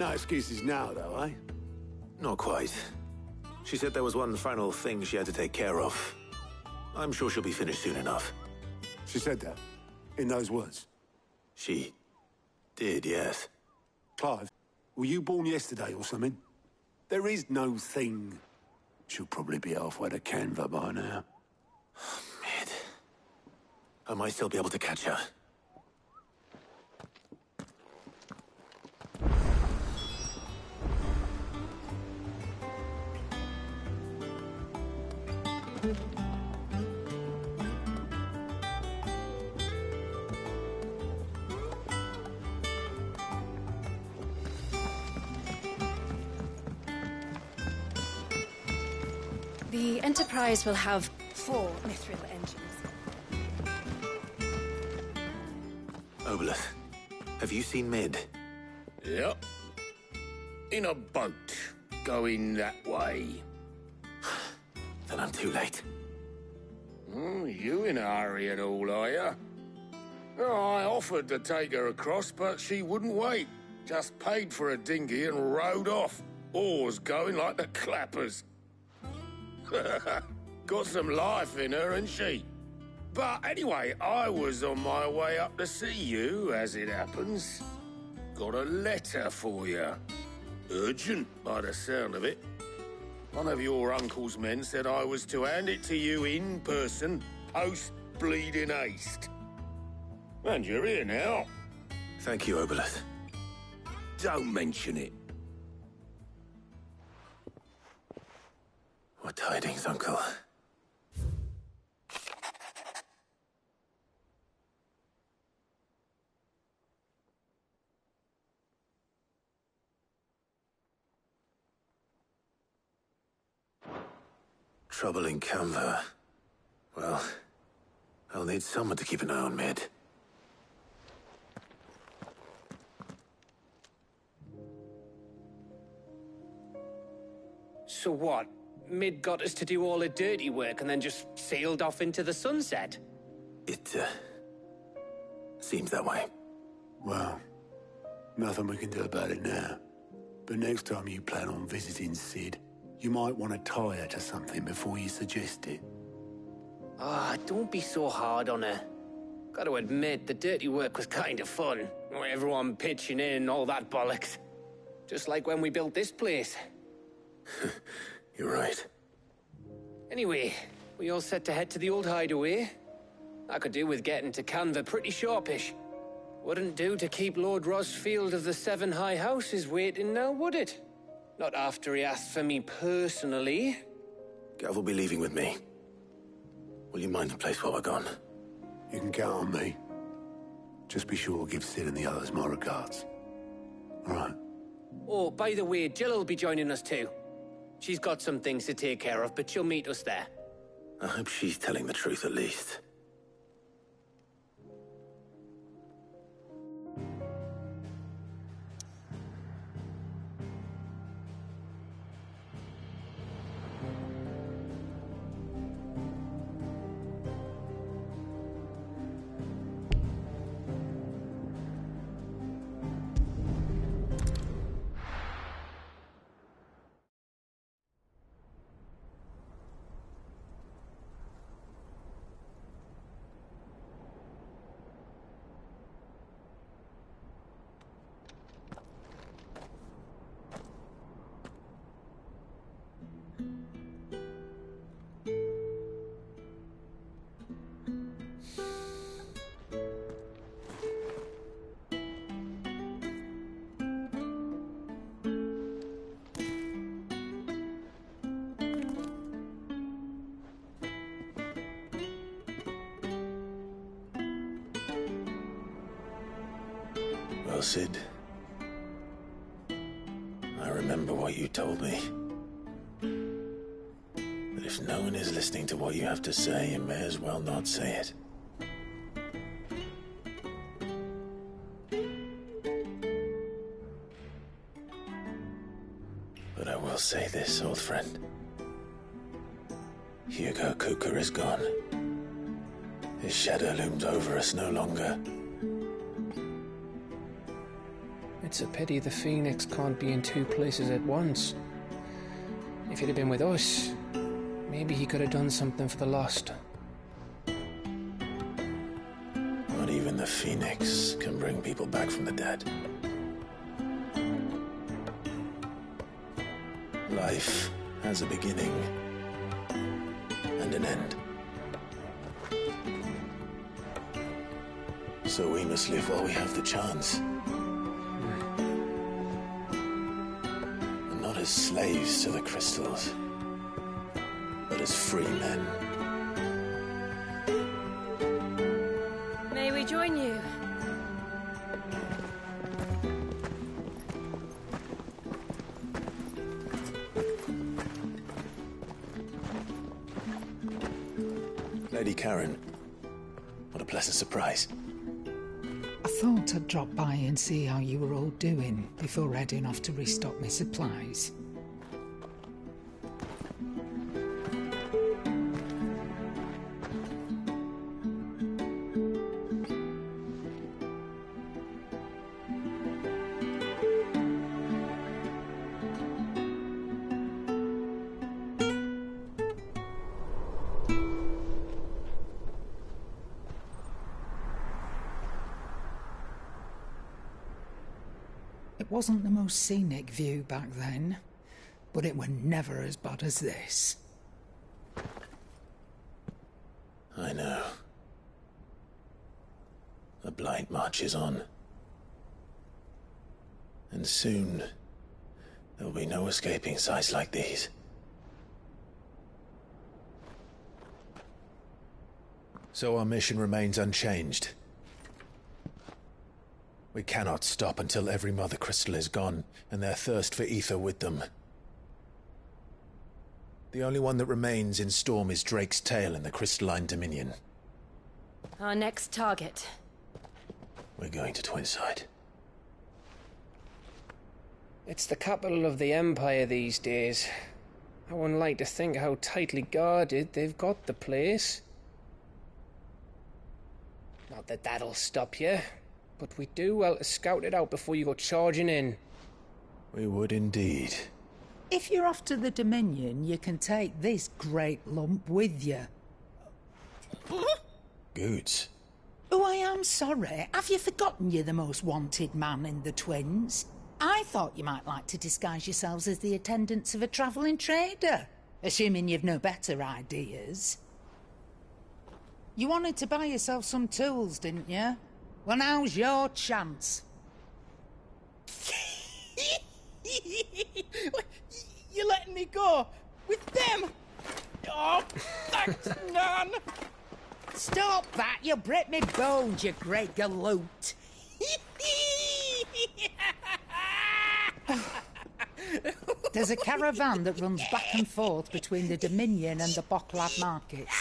No excuses now, though, eh? Not quite. She said there was one final thing she had to take care of. I'm sure she'll be finished soon enough. She said that? In those words? She did, yes. Clive, were you born yesterday or something? There is no thing. She'll probably be halfway to Canva by now. Mid. I might still be able to catch her. The Enterprise will have 4 mithril engines. Obelith, have you seen Mid? Yep. In a boat, going that way. Then I'm too late. You in a hurry and all, are you? Oh, I offered to take her across, but she wouldn't wait. Just paid for a dinghy and rowed off. Oars going like the clappers. Got some life in her, ain't she? But anyway, I was on my way up to see you, as it happens. Got a letter for you. Urgent, by the sound of it. One of your uncle's men said I was to hand it to you in person, post bleeding haste. And you're here now. Thank you, Obelith. Don't mention it. What tidings, Uncle? Trouble in Canva. Well, I'll need someone to keep an eye on Mid. So what? Mid got us to do all the dirty work and then just sailed off into the sunset? It, seems that way. Well, nothing we can do about it now. But next time you plan on visiting Sid, you might want to tie her to something before you suggest it. Ah, don't be so hard on her. Gotta admit, the dirty work was kind of fun. Everyone pitching in, all that bollocks. Just like when we built this place. You're right. Anyway, we all set to head to the old hideaway. I could do with getting to Canva pretty sharpish. Wouldn't do to keep Lord Rosfield of the Seven High Houses waiting now, would it? Not after he asked for me personally. Gav will be leaving with me. Will you mind the place while we're gone? You can count on me. Just be sure to give Sid and the others my regards. All right. Oh, by the way, Jill will be joining us too. She's got some things to take care of, but she'll meet us there. I hope she's telling the truth at least. Well, Sid, I remember what you told me. But if no one is listening to what you have to say, you may as well not say it. But I will say this, old friend. Hugo Cooker is gone. His shadow looms over us no longer. It's a pity the Phoenix can't be in two places at once. If he'd have been with us, maybe he could have done something for the lost. Not even the Phoenix can bring people back from the dead. Life has a beginning and an end. So we must live while we have the chance. And not as slaves to the crystals, but as free men. May we join you? Lady Karen, what a pleasant surprise. I thought I'd drop by and see how you were all doing before heading off to restock my supplies. It wasn't the most scenic view back then, but it were never as bad as this. I know. The Blight marches on. And soon, there'll be no escaping sights like these. So our mission remains unchanged. We cannot stop until every Mother Crystal is gone, and their thirst for ether with them. The only one that remains in Storm is Drake's Tail in the Crystalline Dominion. Our next target. We're going to Twinside. It's the capital of the Empire these days. I wouldn't like to think how tightly guarded they've got the place. Not that that'll stop you, but we do well to scout it out before you go charging in. We would indeed. If you're off to the Dominion, you can take this great lump with you. Goods. Oh, I am sorry. Have you forgotten you're the most wanted man in the Twins? I thought you might like to disguise yourselves as the attendants of a travelling trader, assuming you've no better ideas. You wanted to buy yourself some tools, didn't you? Well, now's your chance. You're letting me go? With them? Oh, thanks, Nan! Stop that! You'll break me bones, you great galoot! There's a caravan that runs back and forth between the Dominion and the Bocklad markets.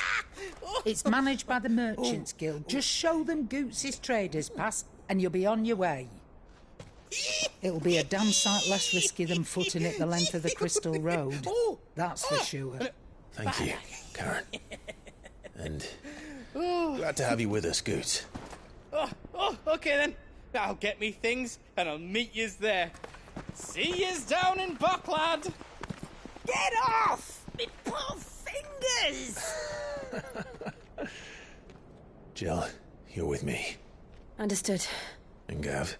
It's managed by the Merchants Guild. Just show them Goots' traders pass and you'll be on your way. It'll be a damn sight less risky than footing it the length of the Crystal Road. That's for sure. Thank you, Karen. And glad to have you with us, Goots. Okay then. I'll get me things and I'll meet yous there. See yous down in Bocklad. Get off! Me poor fingers! Jill, you're with me. Understood. And Gav,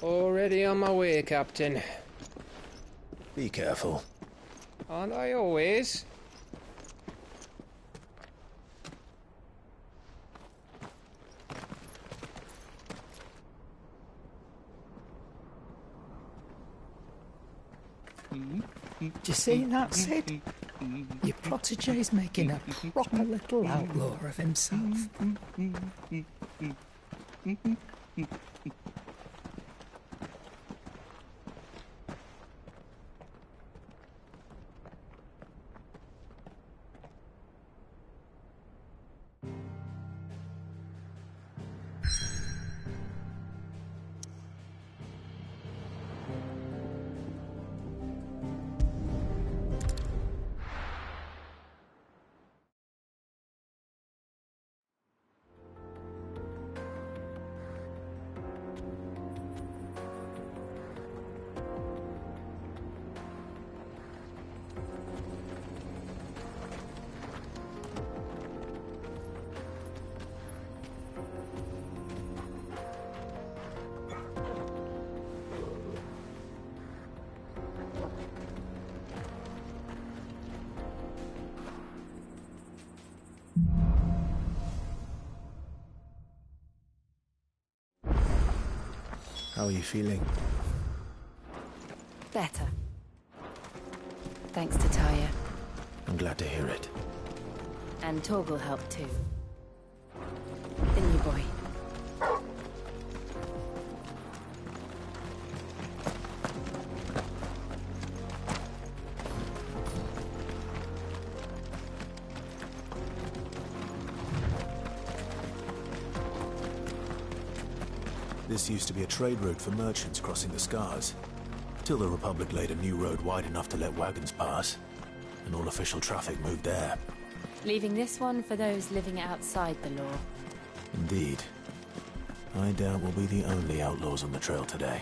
Already on my way, Captain. be careful. Aren't I always? Do you see that, Sid? Your protege's making a proper little outlaw of himself. How are you feeling? Better. Thanks to Taya. I'm glad to hear it. And Torgal helped too. The new boy. This used to be a trade route for merchants crossing the Scars, till the Republic laid a new road wide enough to let wagons pass, and all official traffic moved there. Leaving this one for those living outside the law. Indeed. I doubt we'll be the only outlaws on the trail today.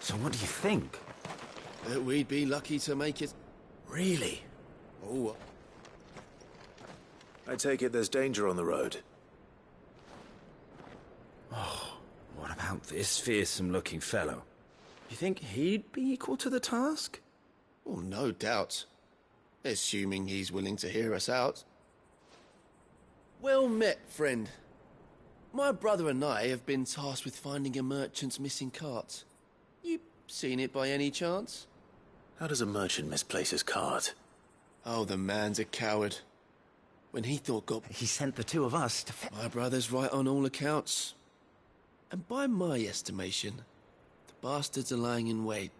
So what do you think? That we'd be lucky to make it. Really? Oh. I take it there's danger on the road. Oh, what about this fearsome-looking fellow? You think he'd be equal to the task? Oh, no doubt. Assuming he's willing to hear us out. Well met, friend. My brother and I have been tasked with finding a merchant's missing cart. You seen it by any chance? How does a merchant misplace his cart? Oh, the man's a coward. When he thought He sent the two of us to My brother's right on all accounts. And by my estimation, the bastards are lying in wait.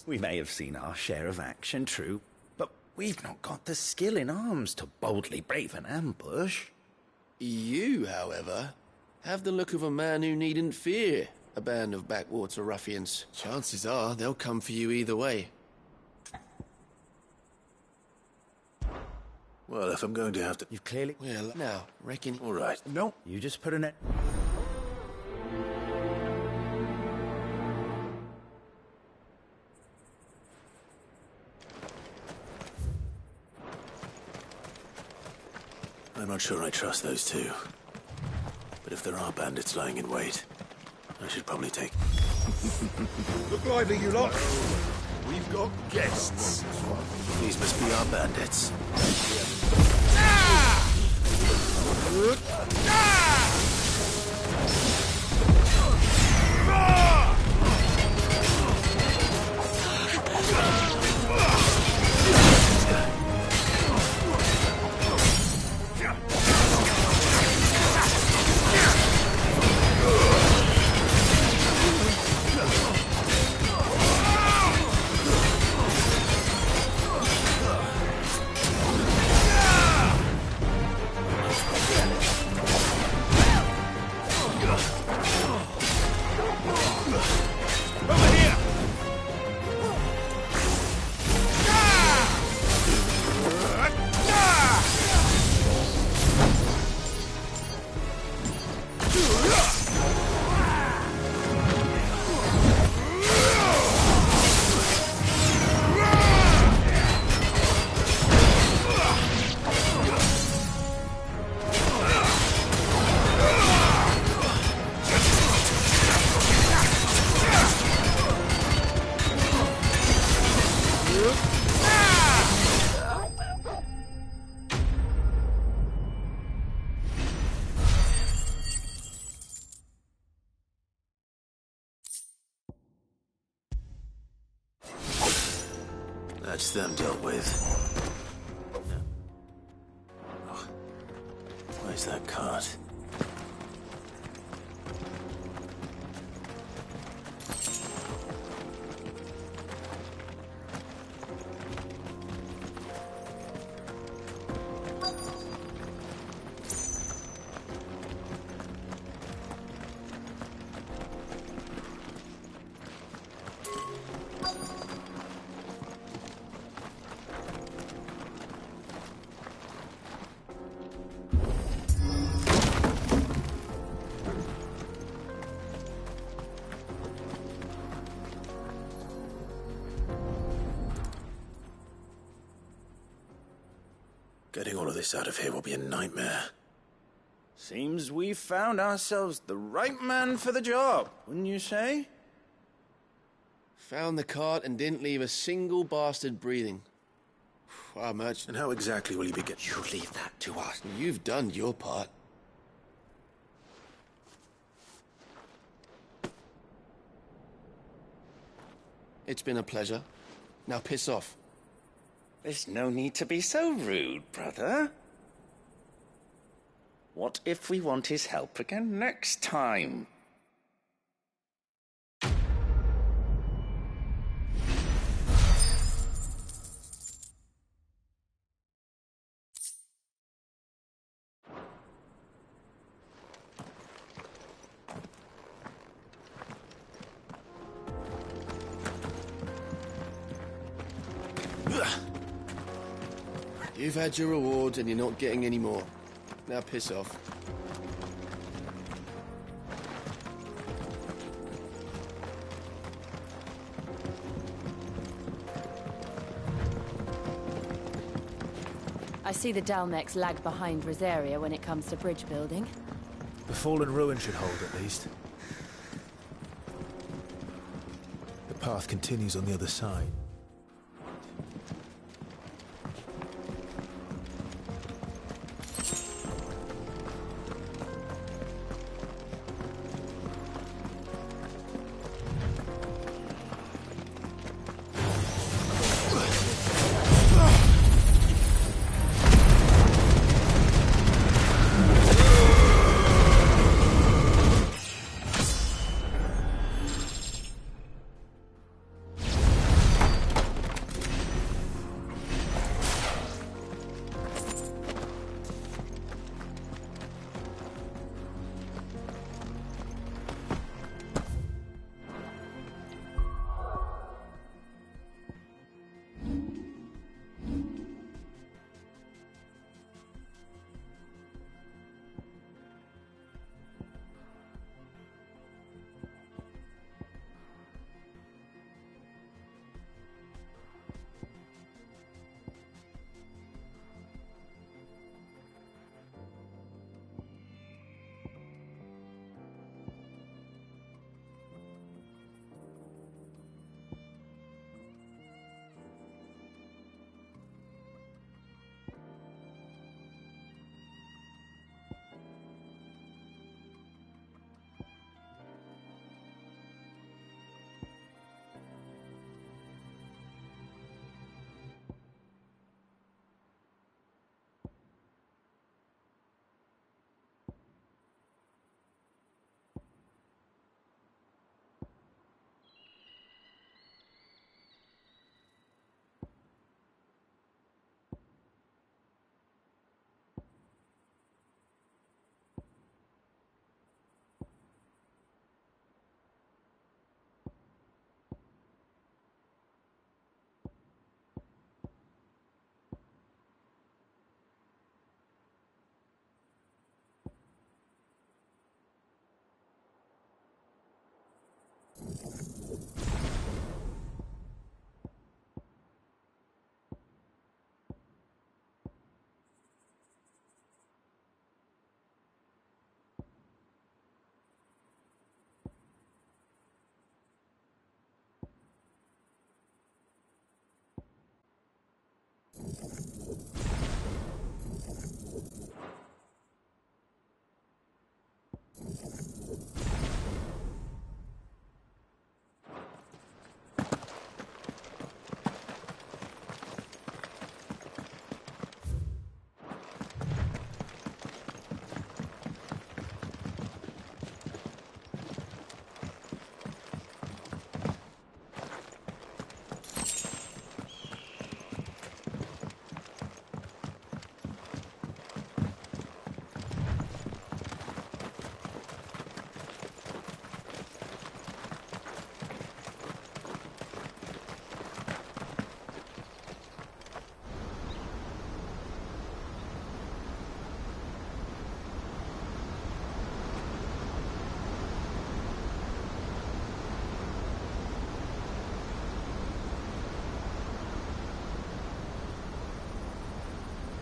We may have seen our share of action, true, but we've not got the skill in arms to boldly brave an ambush. You, however, have the look of a man who needn't fear a band of backwater ruffians. Chances are they'll come for you either way. Well, if I'm going to have to... You've clearly... Well, now, reckon... All right. No, you just put an... I'm not sure I trust those two. But if there are bandits lying in wait, I should probably take... Look lively, you lot. We've got guests. These must be our bandits. That's them dealt with. Oh, where's that cart? Getting all of this out of here will be a nightmare. Seems we've found ourselves the right man for the job, wouldn't you say? Found the cart and didn't leave a single bastard breathing. Our merchant. And how exactly will he be getting... You leave that to us. You've done your part. It's been a pleasure. Now piss off. There's no need to be so rude, brother. What if we want his help again next time? You've had your rewards and you're not getting any more. Now piss off. I see the Dalmex lag behind Rosaria when it comes to bridge building. The fallen ruin should hold, at least. The path continues on the other side.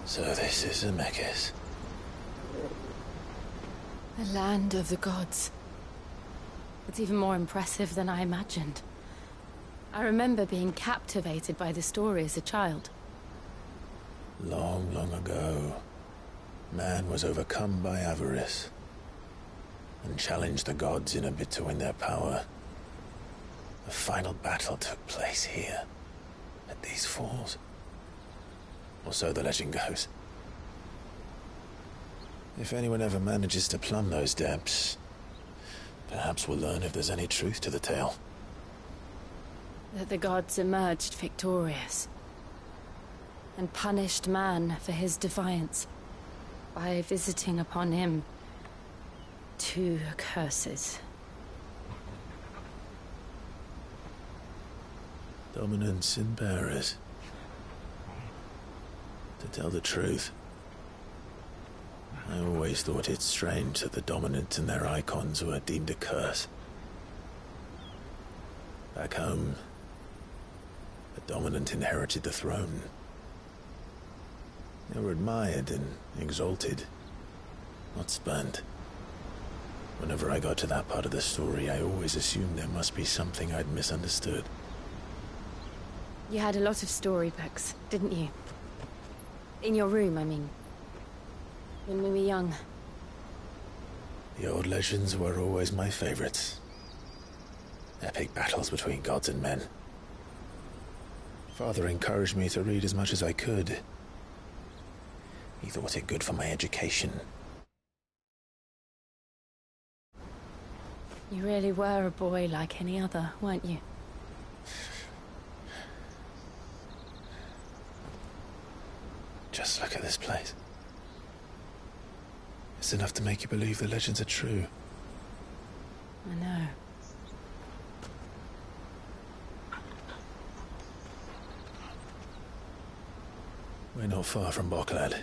So this is Zemeckis. The land of the gods. It's even more impressive than I imagined. I remember being captivated by the story as a child. Long, long ago, man was overcome by avarice and challenged the gods in a bid to win their power. The final battle took place here, at these falls. Or so the legend goes. If anyone ever manages to plumb those depths, perhaps we'll learn if there's any truth to the tale. That the gods emerged victorious and punished man for his defiance by visiting upon him 2 curses. Dominance and bearers. To tell the truth, I always thought it strange that the dominant and their icons were deemed a curse. Back home, the dominant inherited the throne. They were admired and exalted, not spurned. Whenever I got to that part of the story, I always assumed there must be something I'd misunderstood. You had a lot of storybooks, didn't you? In your room, I mean. When we were young. The old legends were always my favorites. Epic battles between gods and men. Father encouraged me to read as much as I could. He thought it good for my education. You really were a boy like any other, weren't you? Just look at this place. It's enough to make you believe the legends are true. I know. We're not far from Boklad.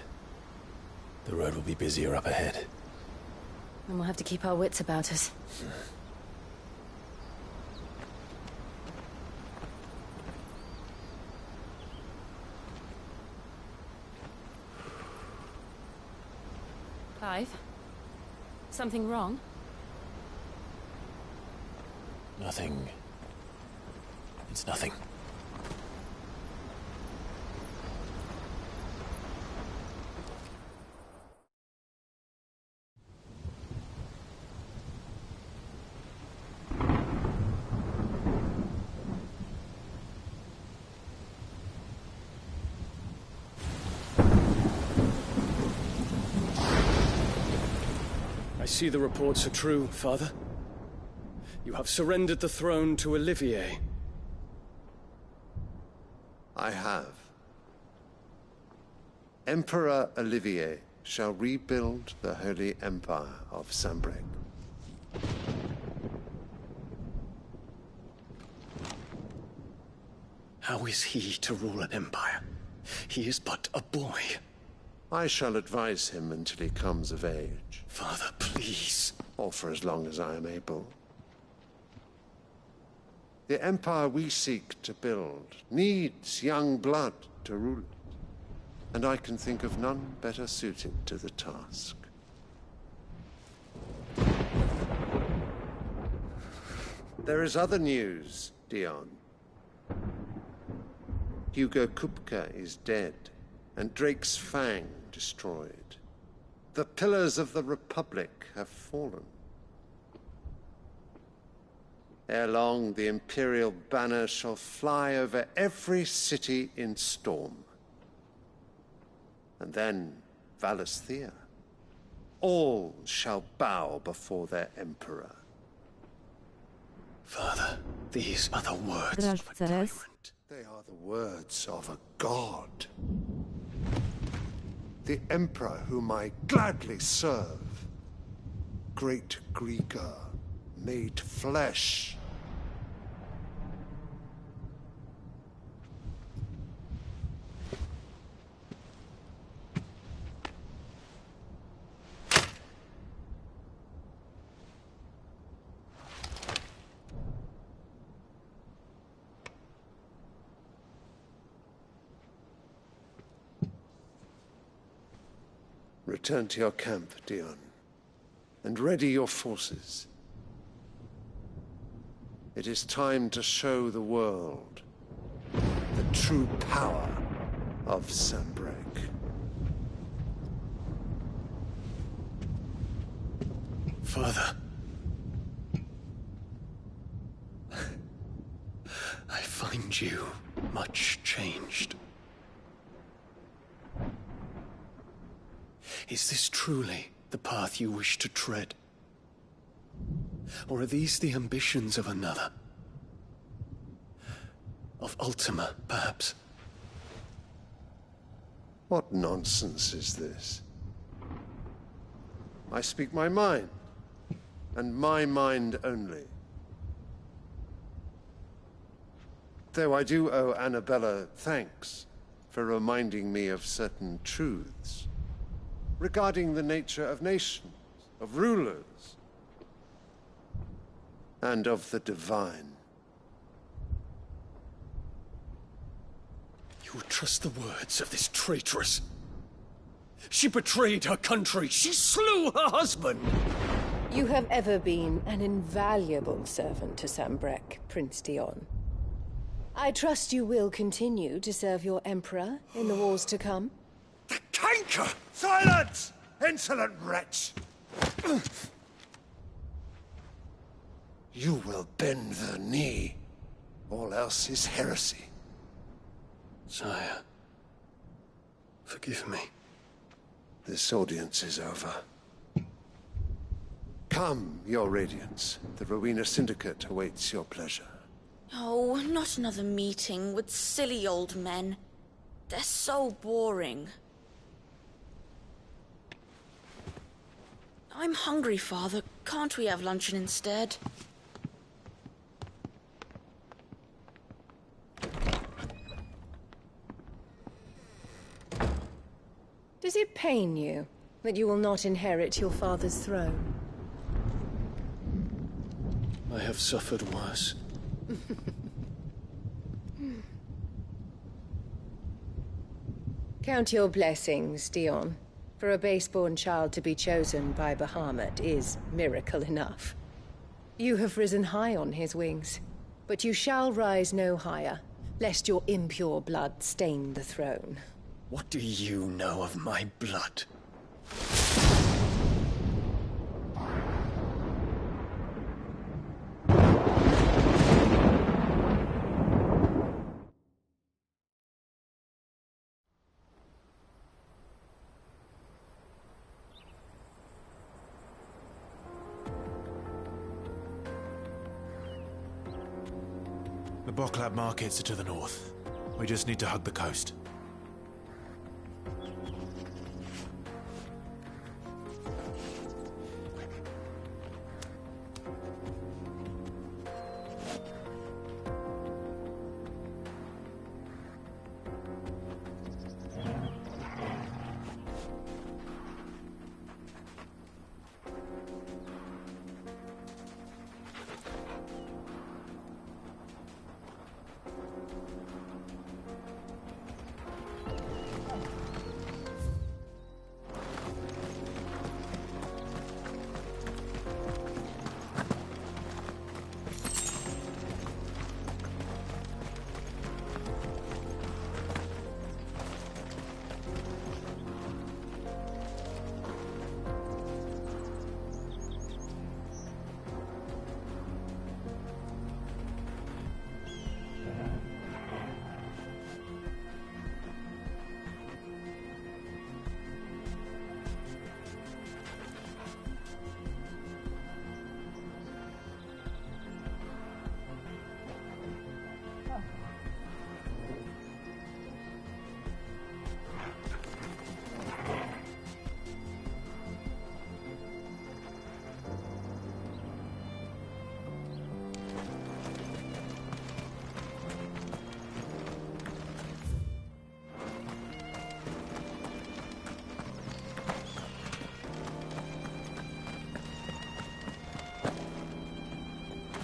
The road will be busier up ahead. And we'll have to keep our wits about us. Clive? Something wrong? Nothing. It's nothing. I see the reports are true, Father. You have surrendered the throne to Olivier. I have. Emperor Olivier shall rebuild the Holy Empire of Sambrec. How is he to rule an empire? He is but a boy. I shall advise him until he comes of age. Father, please. Or for as long as I am able. The empire we seek to build needs young blood to rule it, and I can think of none better suited to the task. There is other news, Dion. Hugo Kupka is dead, and Drake's Fang destroyed. The pillars of the Republic have fallen. Ere long, the Imperial banner shall fly over every city in Storm. And then, Valisthea. All shall bow before their Emperor. Father, these are the words of a tyrant. They are the words of a god. The Emperor whom I gladly serve. Great Greeker, made flesh. Return to your camp, Dion, and ready your forces. It is time to show the world the true power of Sanbreque. Father. I find you much changed. Is this truly the path you wish to tread? Or are these the ambitions of another? Of Ultima, perhaps? What nonsense is this? I speak my mind, and my mind only. Though I do owe Annabella thanks for reminding me of certain truths regarding the nature of nations, of rulers, and of the divine. You would trust the words of this traitress? She betrayed her country. She slew her husband. You have ever been an invaluable servant to Sanbreque, Prince Dion. I trust you will continue to serve your Emperor in the wars to come. The canker! Silence! Insolent wretch! You will bend the knee. All else is heresy. Sire, forgive me. This audience is over. Come, your Radiance. The Rowena Syndicate awaits your pleasure. Oh, not another meeting with silly old men. They're so boring. I'm hungry, Father. Can't we have luncheon instead? Does it pain you that you will not inherit your father's throne? I have suffered worse. Count your blessings, Dion. For a base-born child to be chosen by Bahamut is miracle enough. You have risen high on his wings, but you shall rise no higher, lest your impure blood stain the throne. What do you know of my blood? The Boklab markets are to the north. We just need to hug the coast.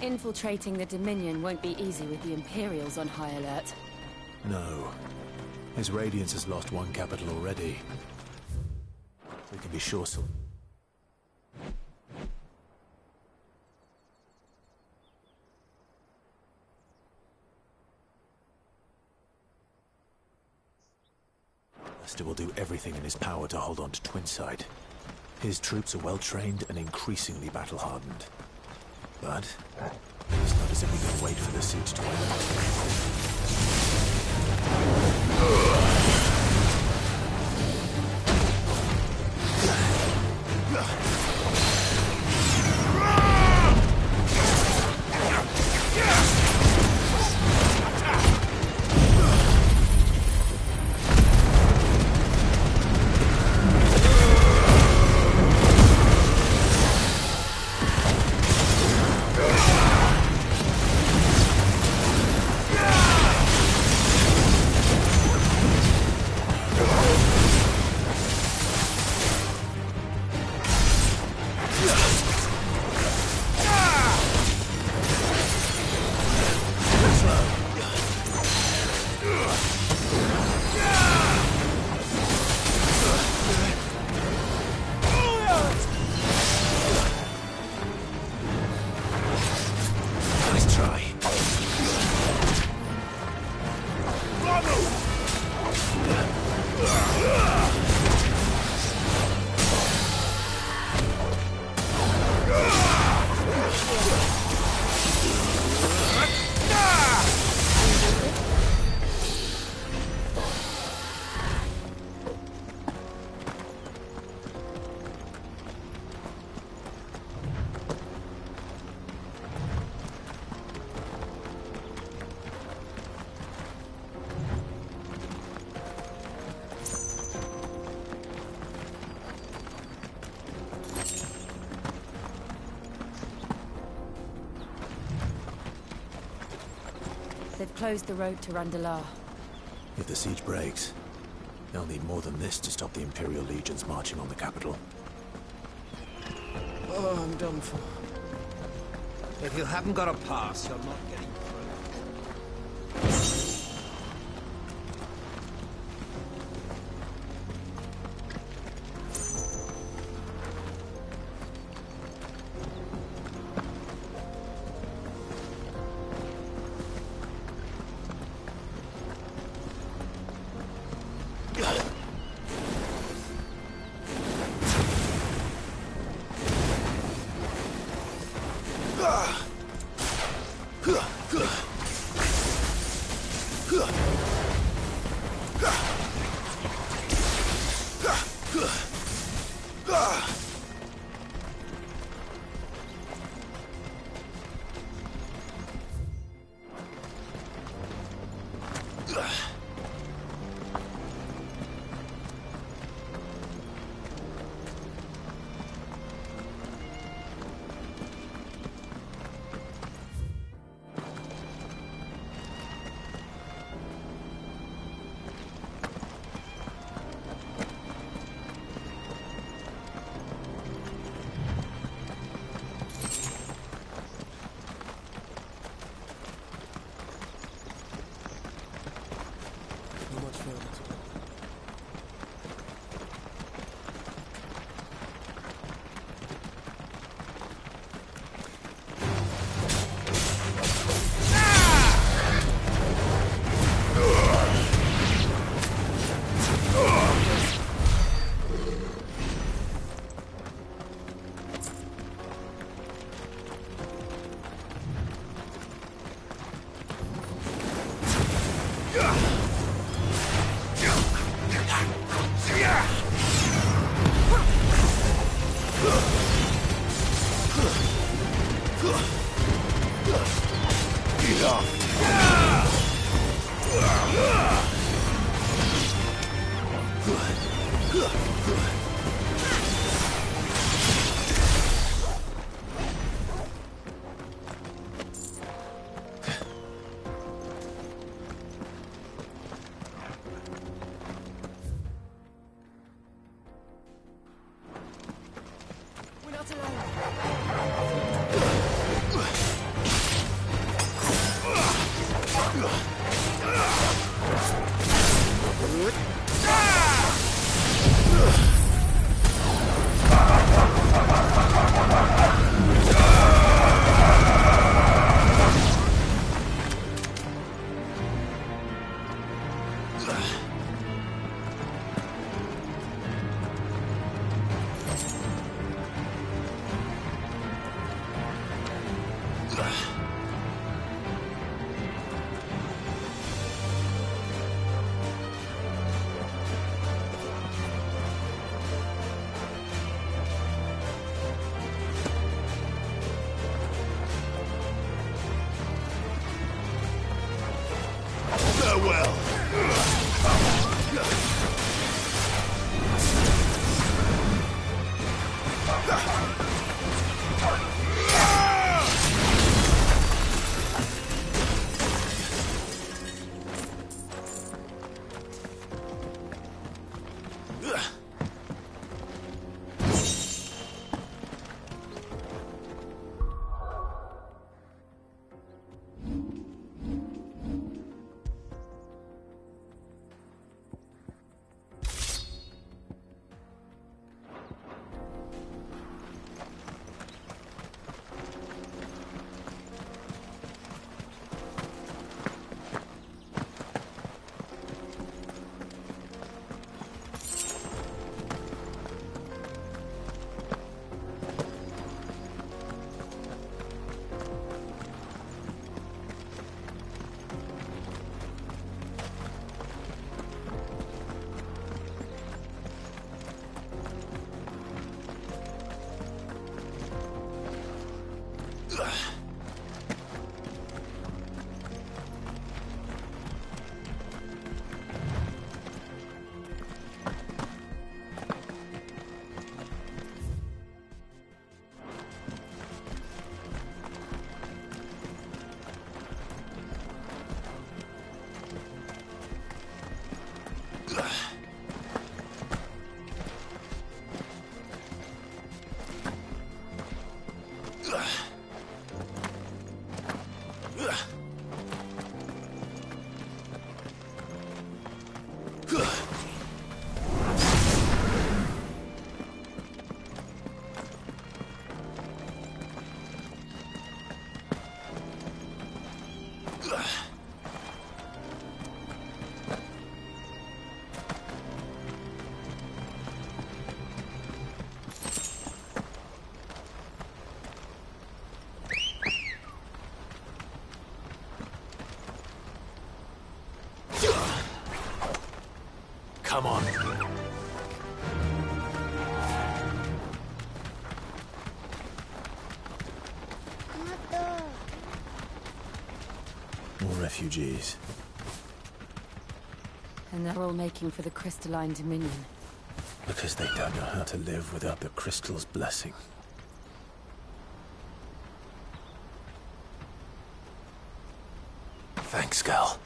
Infiltrating the Dominion won't be easy with the Imperials on high alert. No. His Radiance has lost one capital already. We can be sure some. Lester will do everything in his power to hold on to Twinside. His troops are well-trained and increasingly battle-hardened. But it's not as if we can wait for the siege to They've closed the road to Randalar. If the siege breaks, they'll need more than this to stop the Imperial legions marching on the capital. Oh, I'm done for. If you haven't got a pass, you're not getting through. Come on. More refugees. And they're all making for the crystalline dominion. Because they don't know how to live without the crystal's blessing. Thanks, Gal.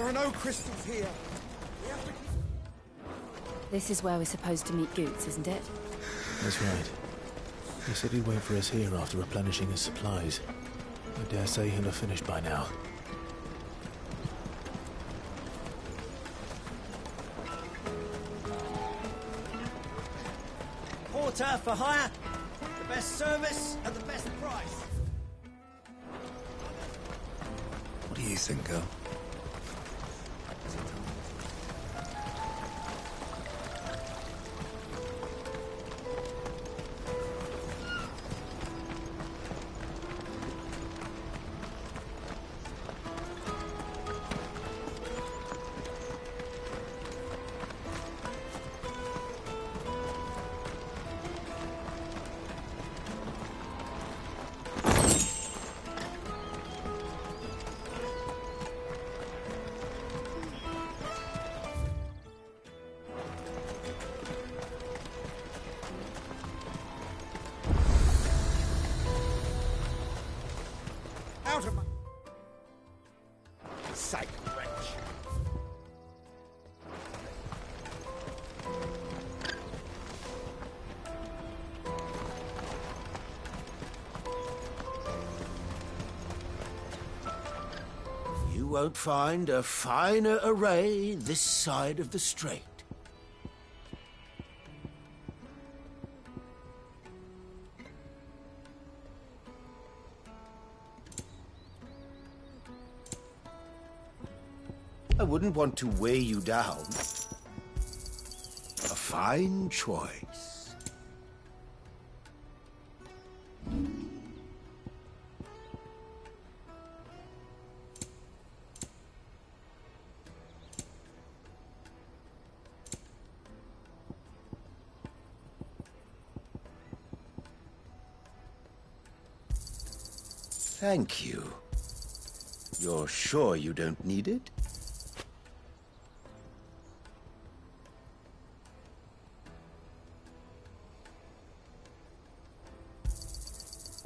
There are no crystals here. This is where we're supposed to meet Goots, isn't it? That's right. He said he'd wait for us here after replenishing his supplies. I dare say he'll have finished by now. water for hire. The best service at the best price. What do you think, girl? Out of my sight, wretch. You won't find a finer array this side of the strait. I wouldn't want to weigh you down. A fine choice. Thank you. You're sure you don't need it?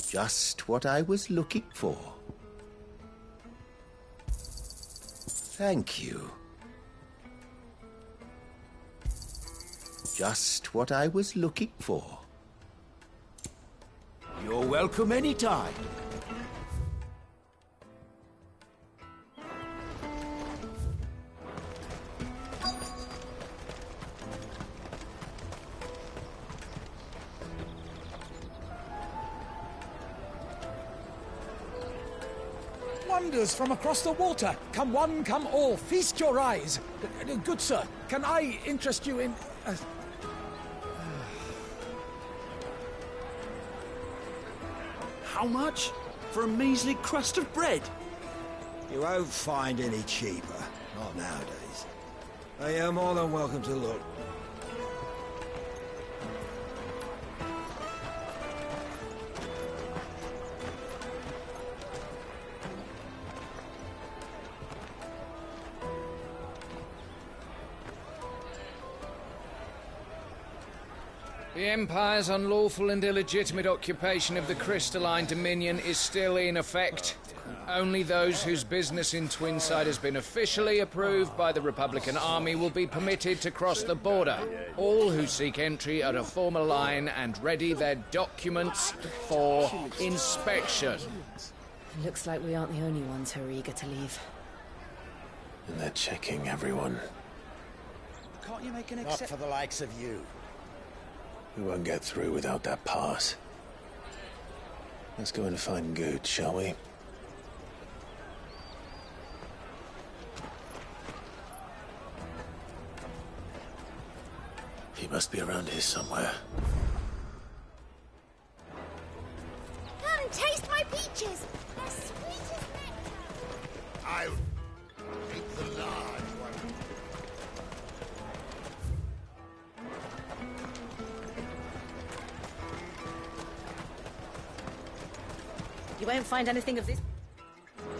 Just what I was looking for. Thank you. Just what I was looking for. You're welcome anytime. Wonders from across the water. Come one, come all. Feast your eyes. Good sir, can I interest you in... How much? For a measly crust of bread? You won't find any cheaper. Not nowadays. You're more than welcome to look. The Empire's unlawful and illegitimate occupation of the Crystalline Dominion is still in effect. Only those whose business in Twinside has been officially approved by the Republican Army will be permitted to cross the border. All who seek entry are to form a line and ready their documents for inspection. Looks like we aren't the only ones who are eager to leave. And they're checking everyone. Can't you make an Not exception? for the likes of you. We won't get through without that pass. Let's go and find Good, shall we? He must be around here somewhere. Come and taste my peaches. They're sweet as nectar. I'll take the large one. You won't find anything of this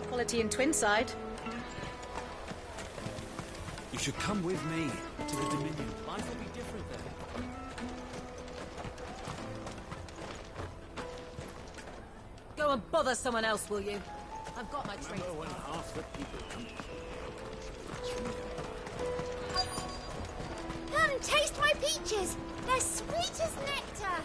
quality in Twinside. You should come with me to the Dominion. Life will be different there. Go and bother someone else, will you? I've got my train. When half the people come. Come and taste my peaches. They're sweet as nectar.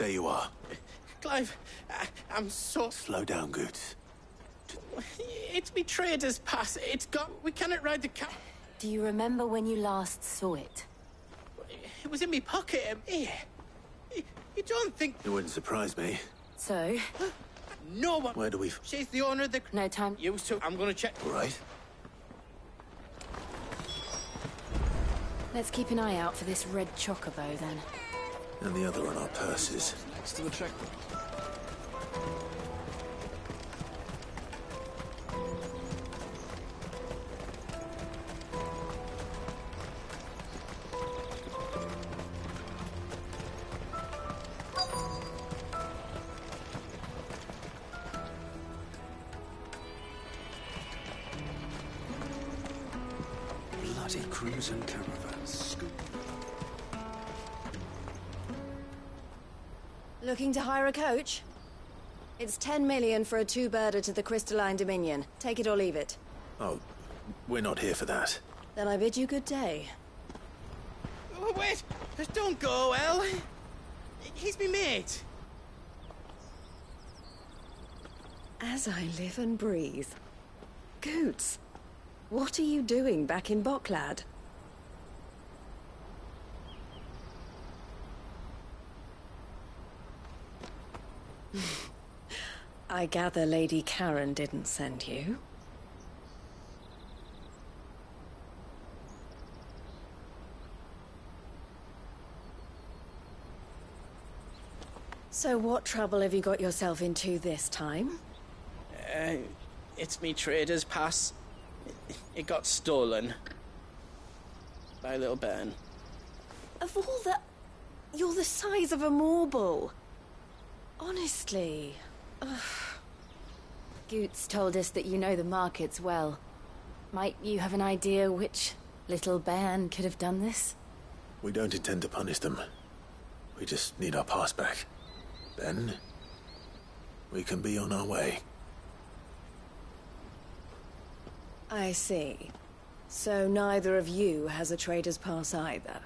There you are. Clive, I'm so... Slow down, Goots. It's me trader's pass. It's got... We cannot ride the car. Do you remember when you last saw it? It was in me pocket. Here. You don't think... It wouldn't surprise me. So? No one... Where do we... She's the owner of the... No time. Used to. I'm gonna check. All right. Let's keep an eye out for this red chocobo, then. And the other on our purses. Next to the check. Bloody crews and caravans. Looking to hire a coach? It's 10 million for a two-birder to the Crystalline Dominion. Take it or leave it. Oh, we're not here for that. Then I bid you good day. Oh, wait! Don't go, El. He's me mate. As I live and breathe. Goots, what are you doing back in Bocklad? I gather Lady Karen didn't send you. So what trouble have you got yourself into this time? It's me trader's pass. It got stolen. By a little bairn. Of all the... You're the size of a marble. Honestly. Ugh. Goots told us that you know the markets well. Might you have an idea which little bairn could have done this? We don't intend to punish them. We just need our pass back. Then, we can be on our way. I see. So neither of you has a trader's pass either.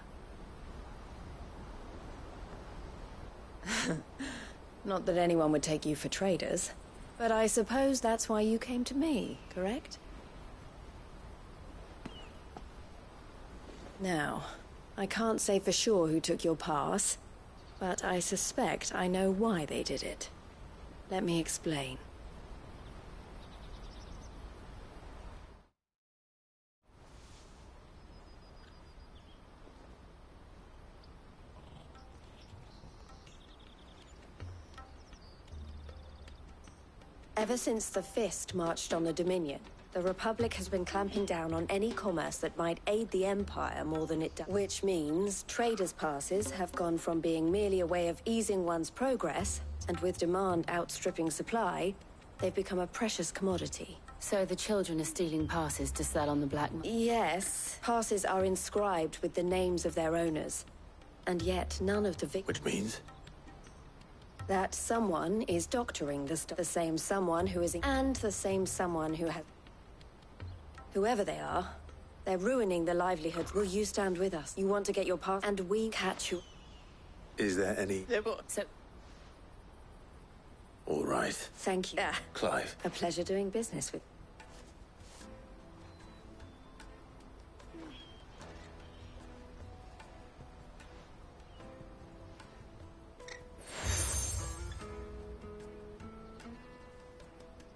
Not that anyone would take you for traders, but I suppose that's why you came to me, correct? Now, I can't say for sure who took your pass, but I suspect I know why they did it. Let me explain. Ever since the Fist marched on the Dominion, the Republic has been clamping down on any commerce that might aid the Empire more than it does. Which means traders' passes have gone from being merely a way of easing one's progress, and with demand outstripping supply, they've become a precious commodity. So the children are stealing passes to sell on the black market? Yes. Passes are inscribed with the names of their owners. And yet none of the victims... Which means? That someone is doctoring the stuff. The same someone who is... And the same someone who has... Whoever they are, they're ruining the livelihood. Will you stand with us? You want to get your pass, and we catch you. Is there any... So... All right. Thank you. Clive. A pleasure doing business with...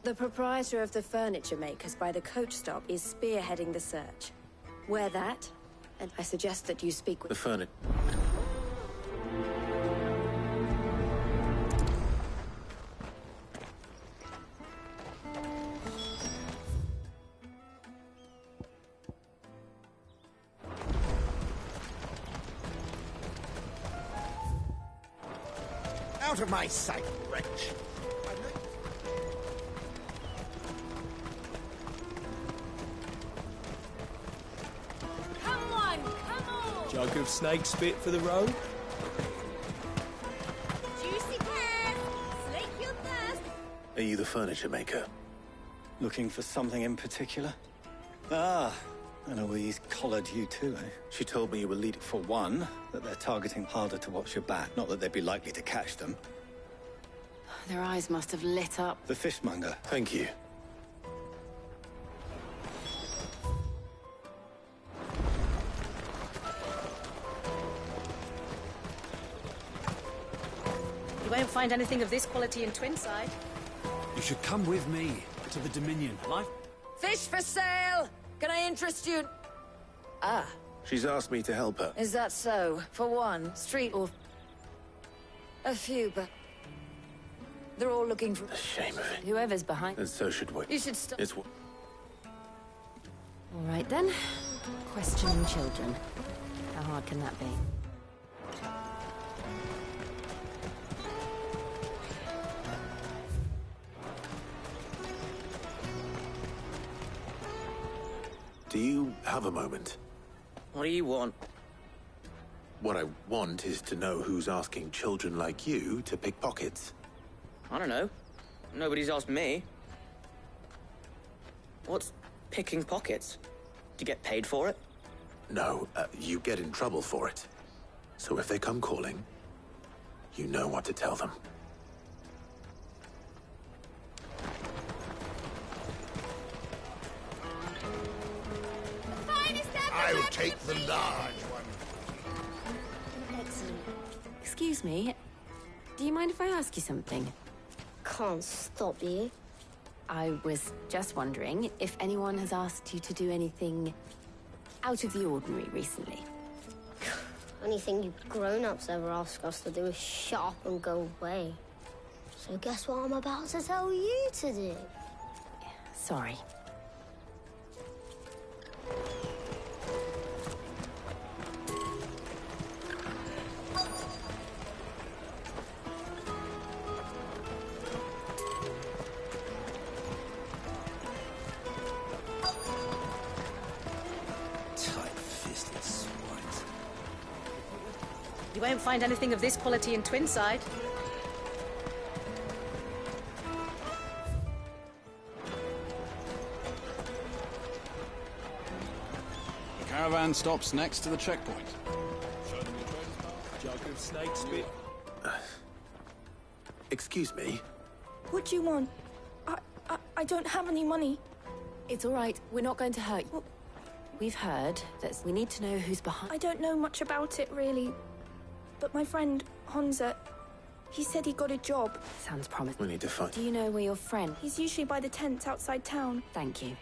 The proprietor of the furniture makers by the coach stop is spearheading the search. Wear that, and I suggest that you speak with... The furniture... Out of my sight, wretch! Come on! Jug of snake spit for the road? Juicy pears! Slake your thirst! Are you the furniture maker? Looking for something in particular? Ah, And Eloise collared you too, eh? She told me you were leading for one, that they're targeting harder to watch your back. Not that they'd be likely to catch them. Their eyes must have lit up. The fishmonger. Thank you. You won't find anything of this quality in Twinside. You should come with me to the Dominion. Fish for sale! Can I interest you? Ah, She's asked me to help her. is that so? For one, street or... a few, but... they're all looking for... The shame of it. Whoever's behind... And so should we. You should stop... It's... All right, then. Questioning children. How hard can that be? Do you have a moment? What do you want? What I want is to know who's asking children like you to pick pockets. I don't know. Nobody's asked me. What's picking pockets? Do you get paid for it? No, you get in trouble for it. So if they come calling, you know what to tell them. I'll take the large one. Excellent. Excuse me. Do you mind if I ask you something? Can't stop you. I was just wondering if anyone has asked you to do anything out of the ordinary recently. Anything you grown-ups ever ask us to do is shut up and go away. So guess what I'm about to tell you to do? Sorry. Tight-fisted swines. You won't find anything of this quality in Twinside. The caravan stops next to the checkpoint. Jug of snake spit. Excuse me? What do you want? I don't have any money. It's all right. We're not going to hurt you. We've heard that we need to know who's behind... I don't know much about it, really. But my friend, Honza, he said he got a job. Sounds promising. We need to find... Do you know where your friend... He's usually by the tents outside town. Thank you.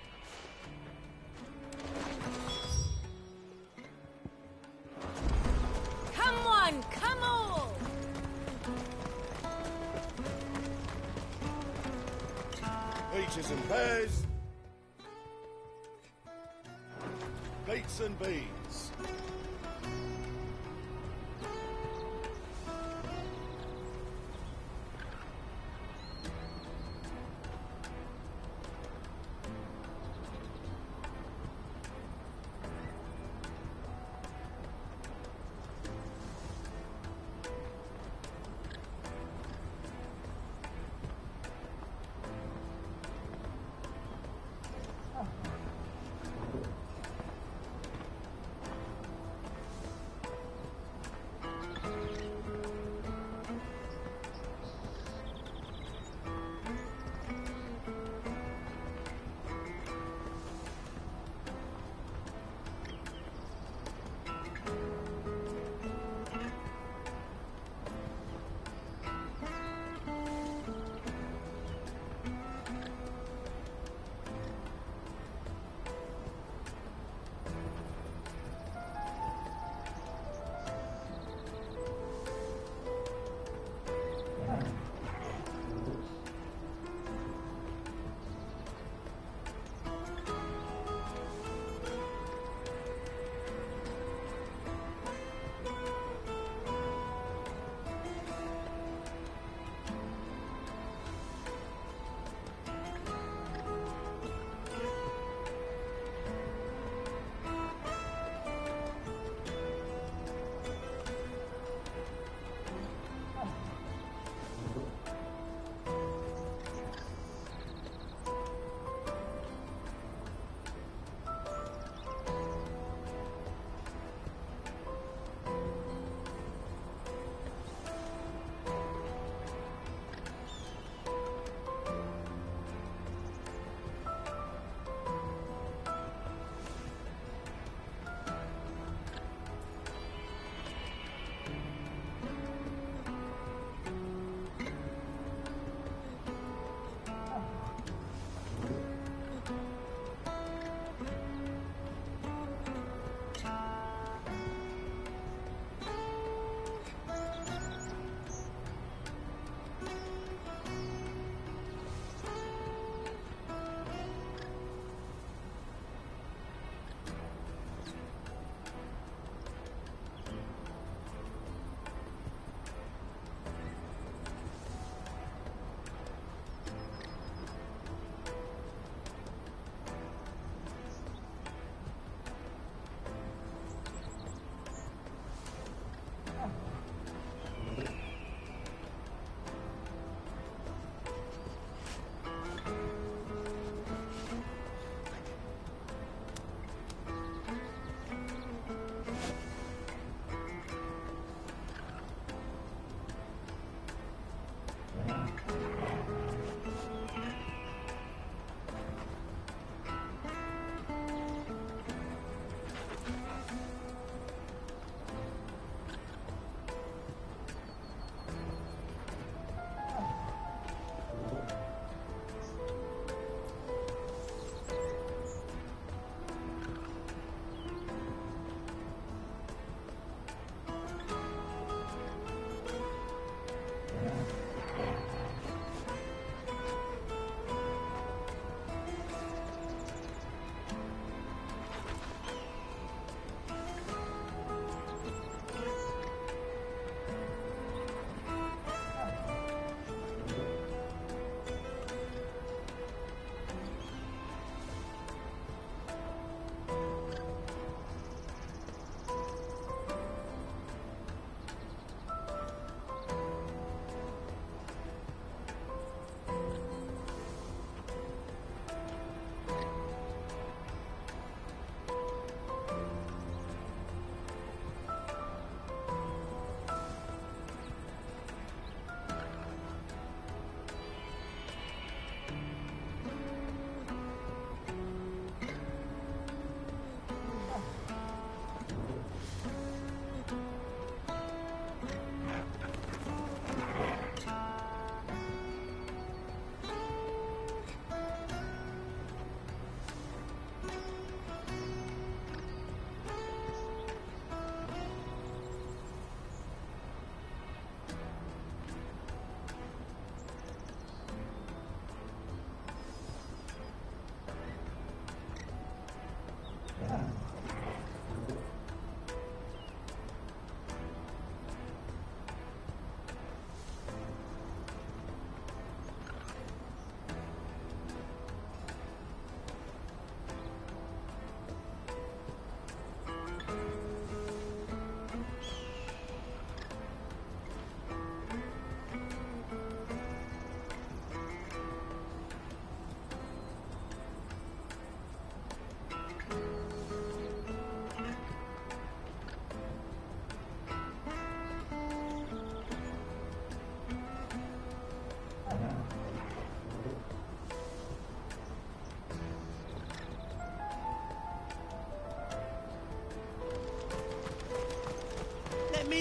Come on, come on! Peaches and pears. Beets and beans.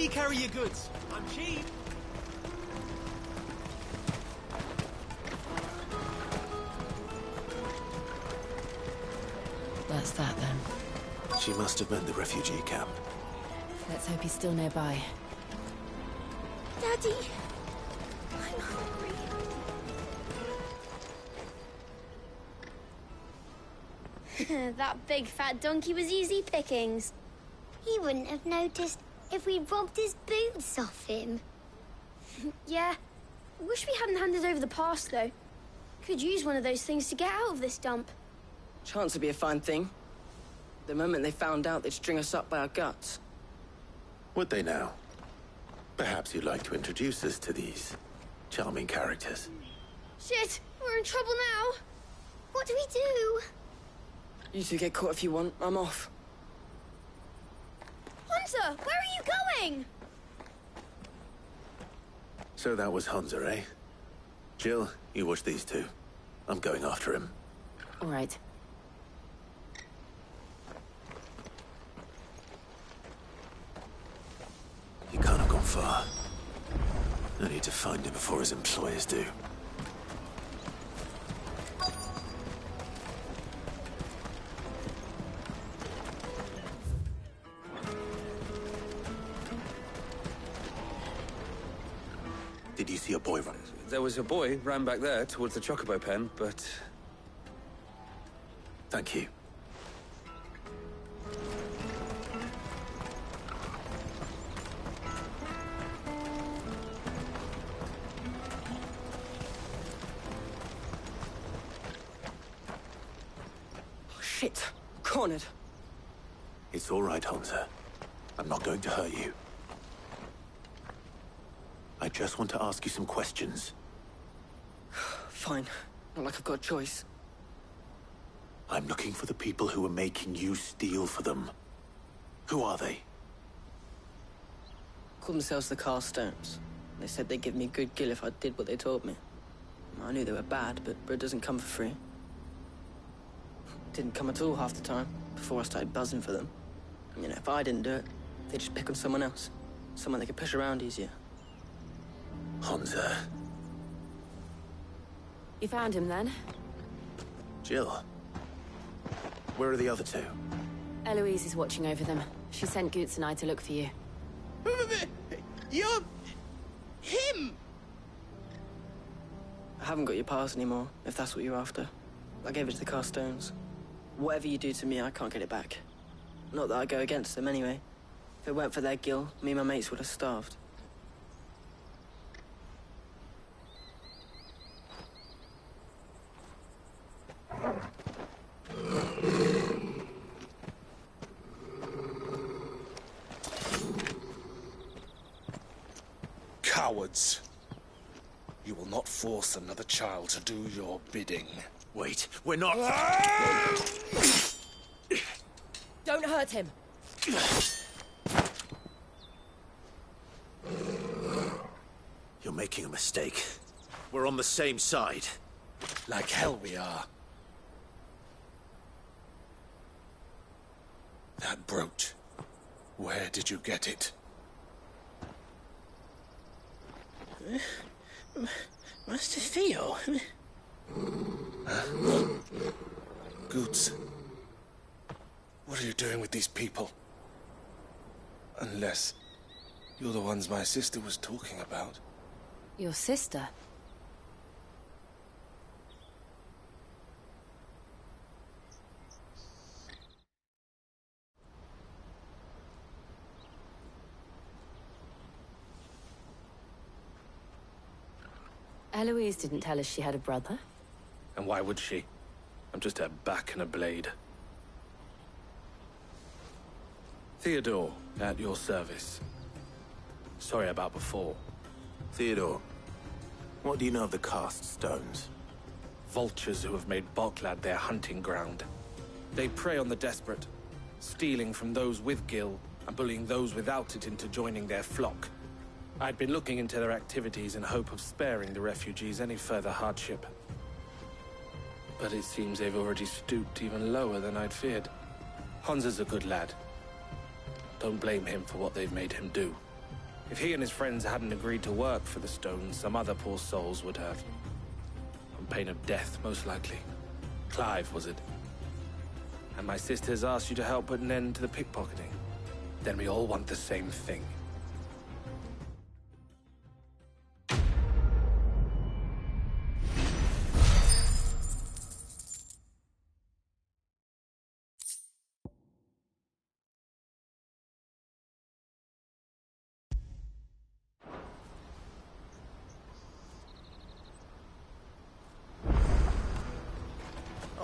me carry your goods. I'm cheap. That's that then. She must have been the refugee camp. Let's hope he's still nearby. Daddy, I'm hungry. That big fat donkey was easy pickings. He wouldn't have noticed if we'd robbed his boots off him. Yeah. Wish we hadn't handed over the pass, though. Could use one of those things to get out of this dump. Chance would be a fine thing. The moment they found out, they'd string us up by our guts. Would they now? Perhaps you'd like to introduce us to these charming characters. Shit, we're in trouble now. What do we do? You two get caught if you want. I'm off. Hunter, where are you going? So that was Hunter, eh? Jill, you watch these two. I'm going after him. All right. He can't have gone far. I need to find him before his employers do. Did you see a boy run? There was a boy ran back there towards the chocobo pen, but... Thank you. Oh, shit. Cornered. It's all right, Hunter. I'm not going to hurt you. I just want to ask you some questions. Fine. Not like I've got a choice. I'm looking for the people who are making you steal for them. Who are they? Call themselves the Carstones. They said they'd give me good gill if I did what they told me. I knew they were bad, but bread doesn't come for free. Didn't come at all half the time, before I started buzzing for them. You know, if I didn't do it, they'd just pick on someone else. Someone they could push around easier. Hunter. You found him then? Jill. Where are the other two? Eloise is watching over them. She sent Goots and I to look for you. You're... him! I haven't got your pass anymore, if that's what you're after. I gave it to the Carstones. Whatever you do to me, I can't get it back. Not that I go against them anyway. If it weren't for their gill, me and my mates would have starved. Cowards. You will not force another child to do your bidding. Wait, we're not... Don't hurt him. You're making a mistake. We're on the same side. Like hell we are. That brooch. Where did you get it? Master Theo. Goots. What are you doing with these people? Unless you're the ones my sister was talking about. Your sister? Eloise didn't tell us she had a brother. And why would she? I'm just her back and a blade. Theodore, at your service. Sorry about before. Theodore, what do you know of the Cast Stones? Vultures who have made Boklad their hunting ground. They prey on the desperate, stealing from those with gill and bullying those without it into joining their flock. I'd been looking into their activities in hope of sparing the refugees any further hardship. But it seems they've already stooped even lower than I'd feared. Hans is a good lad. Don't blame him for what they've made him do. If he and his friends hadn't agreed to work for the stones, some other poor souls would have. On pain of death, most likely. Clive, was it? And my sisters asked you to help put an end to the pickpocketing. Then we all want the same thing.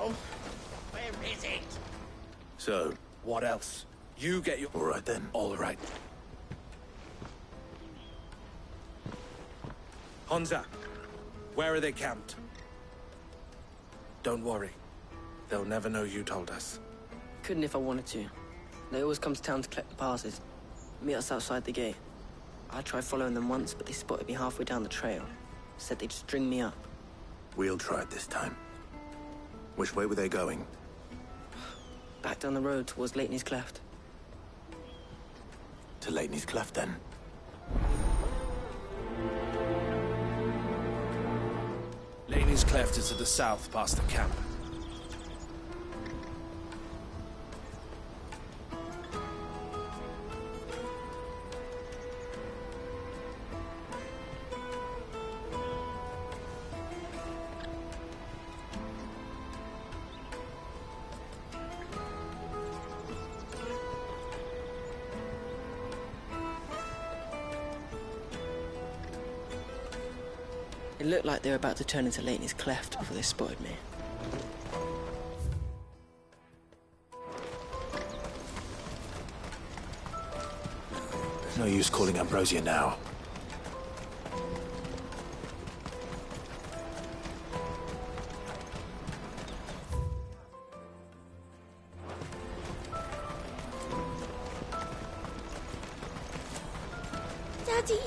Oh, where is it? So, what else? You get your... All right then. All right. Honza, where are they camped? Don't worry. They'll never know you told us. Couldn't if I wanted to. They always come to town to collect the passes. Meet us outside the gate. I tried following them once, but they spotted me halfway down the trail. Said they'd string me up. We'll try it this time. Which way were they going? Back down the road towards Lateney's Cleft. To Lateney's Cleft, then? Laney's Cleft is to the south, past the camp. It looked like they were about to turn into Lateney's Cleft before they spotted me. There's no use calling Ambrosia now. Daddy!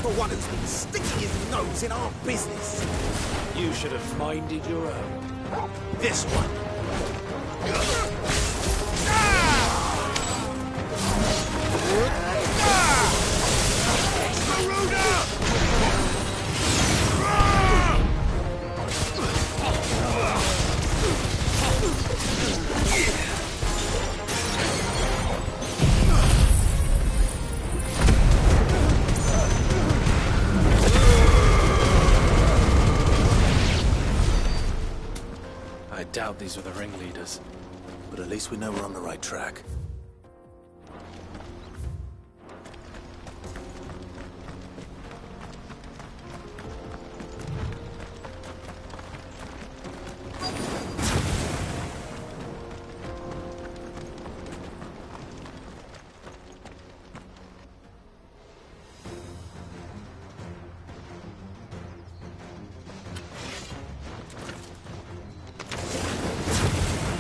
For one who's been sticking his nose in our business. You should have minded your own. This one. I doubt these were the ringleaders. But at least we know we're on the right track.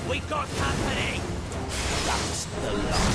We got company! That's the lot.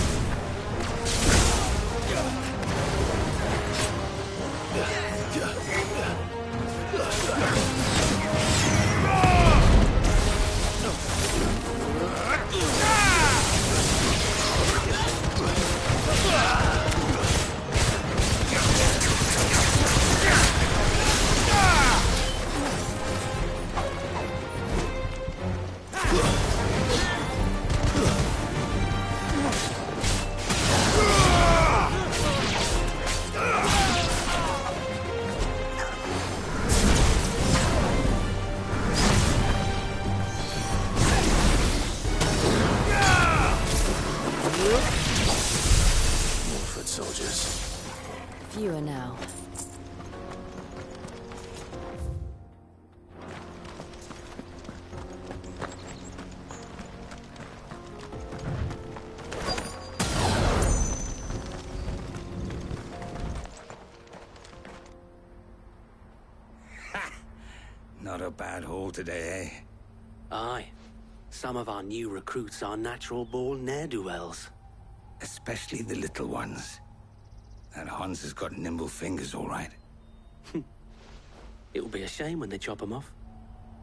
Fewer now. Not a bad haul today, eh? Aye. Some of our new recruits are natural-born ne'er-do-wells. Especially the little ones. That Hans has got nimble fingers, all right. It will be a shame when they chop them off.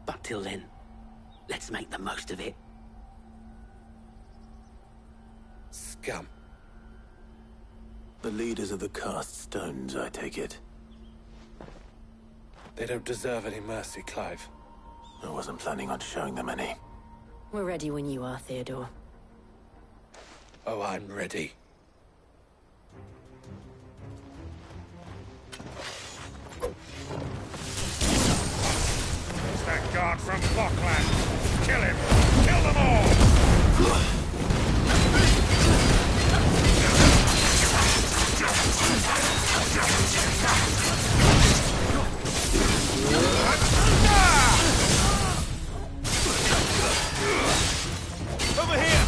But till then, let's make the most of it. Scum. The leaders of the cast stones, I take it. They don't deserve any mercy, Clive. I wasn't planning on showing them any. We're ready when you are, Theodore. Oh, I'm ready. It's that guard from Folkene. Kill him! Kill them all! Over here!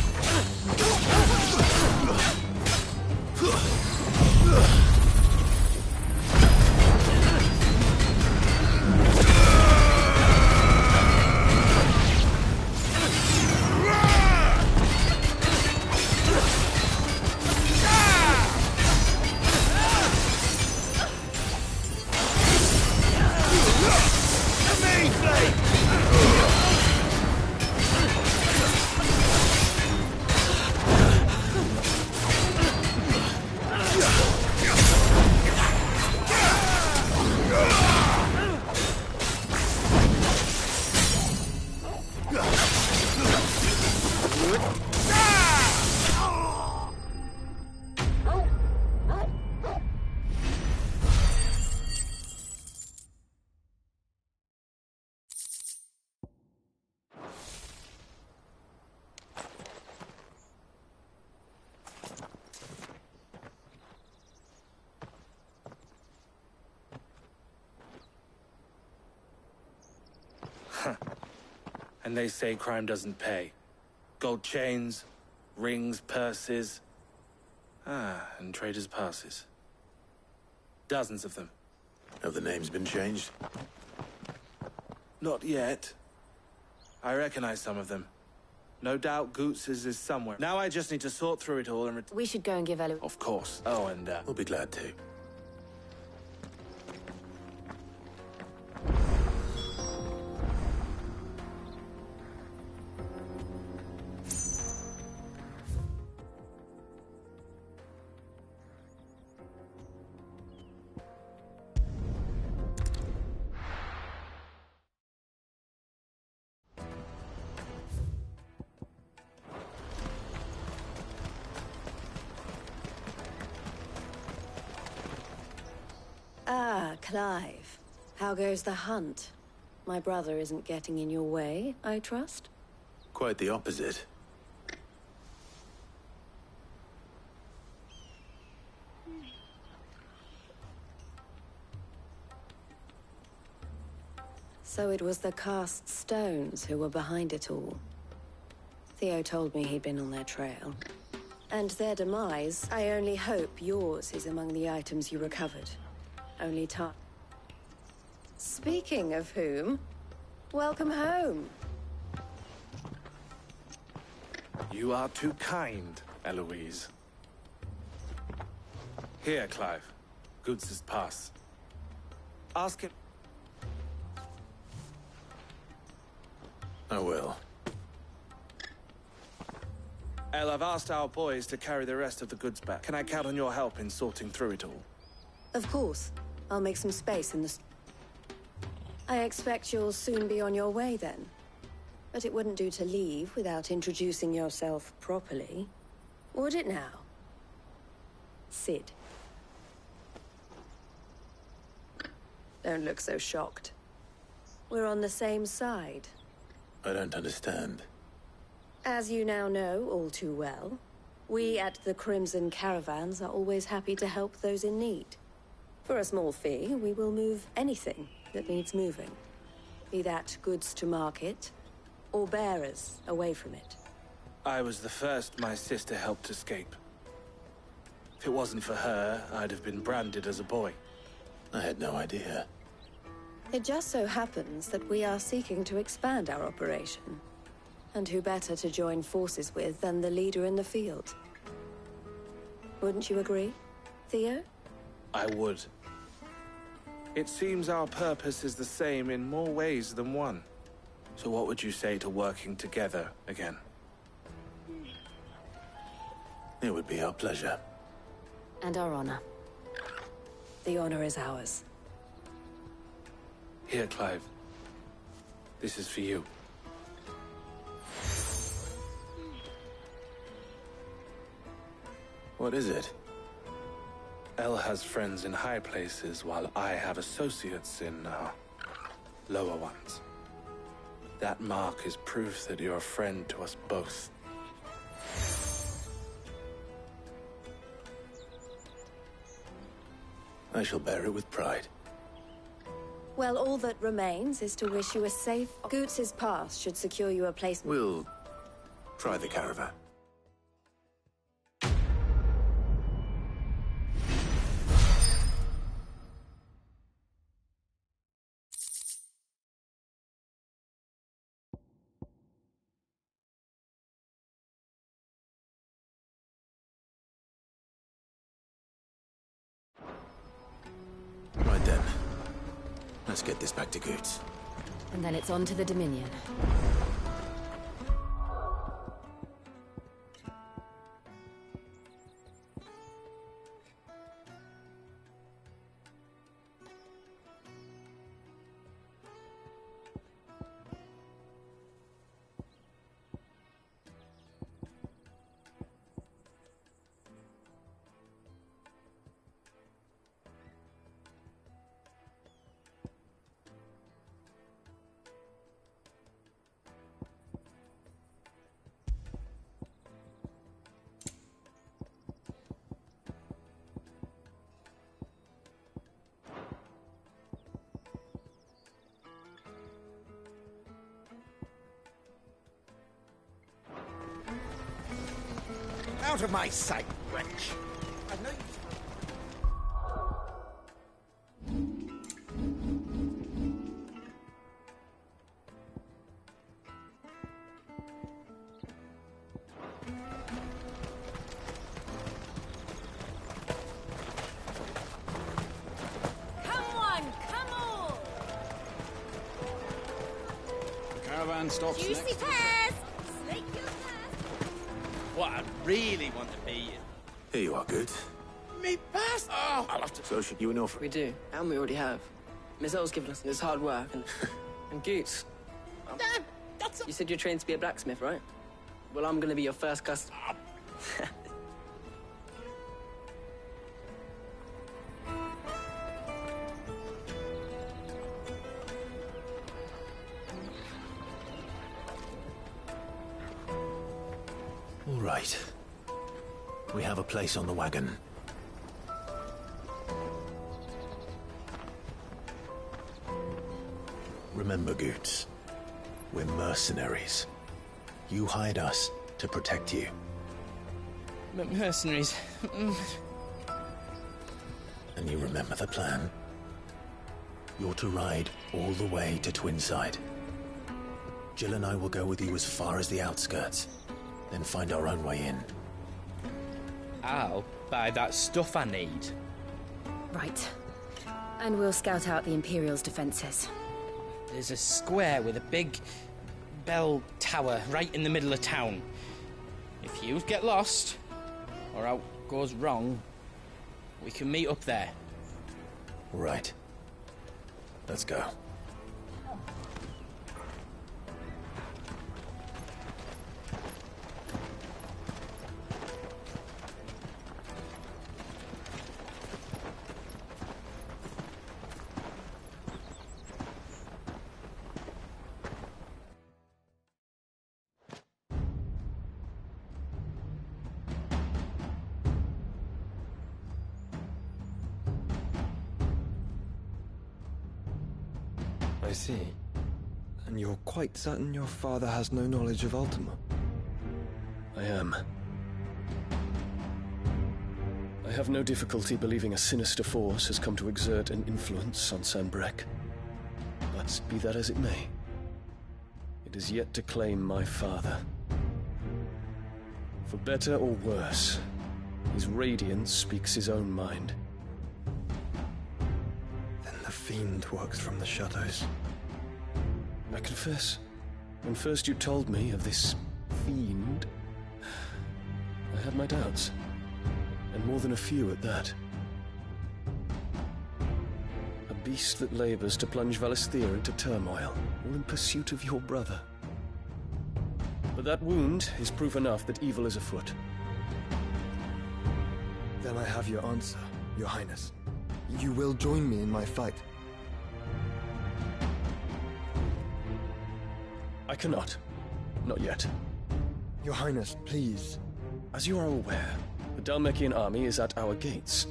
And they say crime doesn't pay. Gold chains, rings, purses. And traders' passes. Dozens of them. Have the names been changed? Not yet. I recognize some of them. No doubt Goots's is somewhere. Now I just need to sort through it all and We should go and give Ella... Of course. Oh, and We'll be glad to. Ah, Clive. How goes the hunt? My brother isn't getting in your way, I trust? Quite the opposite. So it was the cast stones who were behind it all. Theo told me he'd been on their trail. And their demise, I only hope yours is among the items you recovered. Only time. Speaking of whom, welcome home. You are too kind, Eloise. Here, Clive. Goots's pass. Ask him. I will. El, I've asked our boys to carry the rest of the goods back. Can I count on your help in sorting through it all? Of course. I'll make some space in the... I expect you'll soon be on your way then. But it wouldn't do to leave without introducing yourself properly. Would it now? Sid. Don't look so shocked. We're on the same side. I don't understand. As you now know all too well, we at the Crimson Caravans are always happy to help those in need. For a small fee, we will move anything that needs moving. Be that goods to market, or bearers away from it. I was the first my sister helped escape. If it wasn't for her, I'd have been branded as a boy. I had no idea. It just so happens that we are seeking to expand our operation. And who better to join forces with than the leader in the field? Wouldn't you agree, Theo? I would. It seems our purpose is the same in more ways than one. So what would you say to working together again? It would be our pleasure. And our honor. The honor is ours. Here, Clive. This is for you. What is it? Elle has friends in high places, while I have associates in, lower ones. That mark is proof that you're a friend to us both. I shall bear it with pride. Well, all that remains is to wish you a safe... Goots' pass should secure you a place... We'll try the caravan. Right then. Let's get this back to Goots. And then it's on to the Dominion. Out of my sight, wretch! I know you... Come on, come on! The caravan stops Juicy next. pears! Slake your thirst! What I really want to be... Here you are, Goots. Me pass? Oh, I'll have to... So should you and Orphan? We do, and we already have. Miss Elle's given us this hard work, and Goots. That's... You said you're trained to be a blacksmith, right? Well, I'm gonna be your first customer. All right. We have a place on the wagon. Remember, Goots, we're mercenaries. You hired us to protect you. Mercenaries. And you remember the plan? You're to ride all the way to Twinside. Jill and I will go with you as far as the outskirts, then find our own way in. I'll buy that stuff I need. Right. And we'll scout out the Imperial's defenses. There's a square with a big bell tower right in the middle of town. If you get lost, or out goes wrong, we can meet up there. Right. Let's go. I see. And you're quite certain your father has no knowledge of Ultima? I am. I have no difficulty believing a sinister force has come to exert an influence on Sanbreque. But be that as it may, it is yet to claim my father. For better or worse, his radiance speaks his own mind. Then the fiend works from the shadows. I confess, when first you told me of this fiend, I had my doubts, and more than a few at that. A beast that labors to plunge Valisthea into turmoil, all in pursuit of your brother. But that wound is proof enough that evil is afoot. Then I have your answer, Your Highness. You will join me in my fight. I cannot. Not yet. Your Highness, please. As you are aware, the Dhalmekian army is at our gates.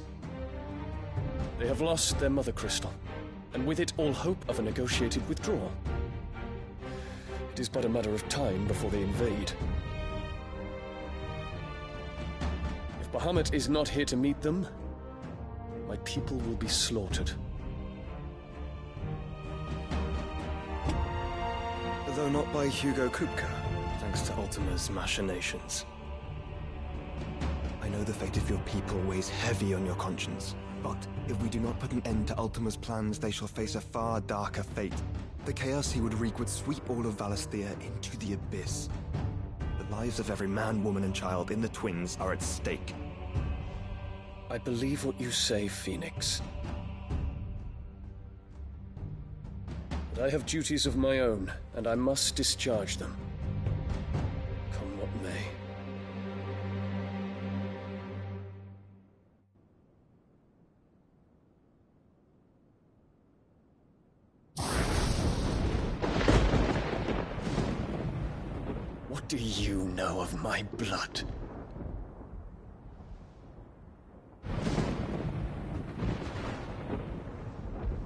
They have lost their mother crystal, and with it all hope of a negotiated withdrawal. It is but a matter of time before they invade. If Bahamut is not here to meet them, my people will be slaughtered. Though not by Hugo Kupka, thanks to Ultima's machinations. I know the fate of your people weighs heavy on your conscience, but if we do not put an end to Ultima's plans, they shall face a far darker fate. The chaos he would wreak would sweep all of Valisthea into the abyss. The lives of every man, woman, and child in the Twins are at stake. I believe what you say, Phoenix. But I have duties of my own, and I must discharge them. Come what may. What do you know of my blood?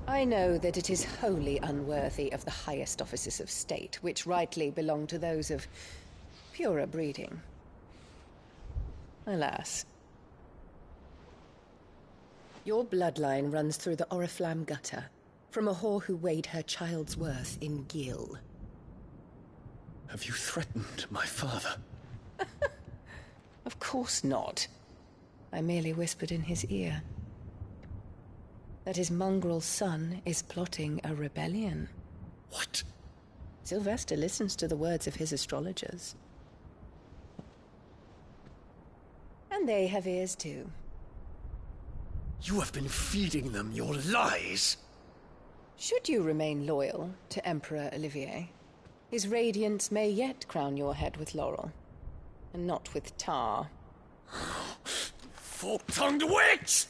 I know that it is wholly unworthy of the highest offices of state, which rightly belong to those of purer breeding. Alas. Your bloodline runs through the Oriflamme gutter, from a whore who weighed her child's worth in gil. Have you threatened my father? Of course not. I merely whispered in his ear that his mongrel son is plotting a rebellion. What? Sylvester listens to the words of his astrologers. And they have ears too. You have been feeding them your lies! Should you remain loyal to Emperor Olivier, his radiance may yet crown your head with laurel, and not with tar. Fork-tongued witch!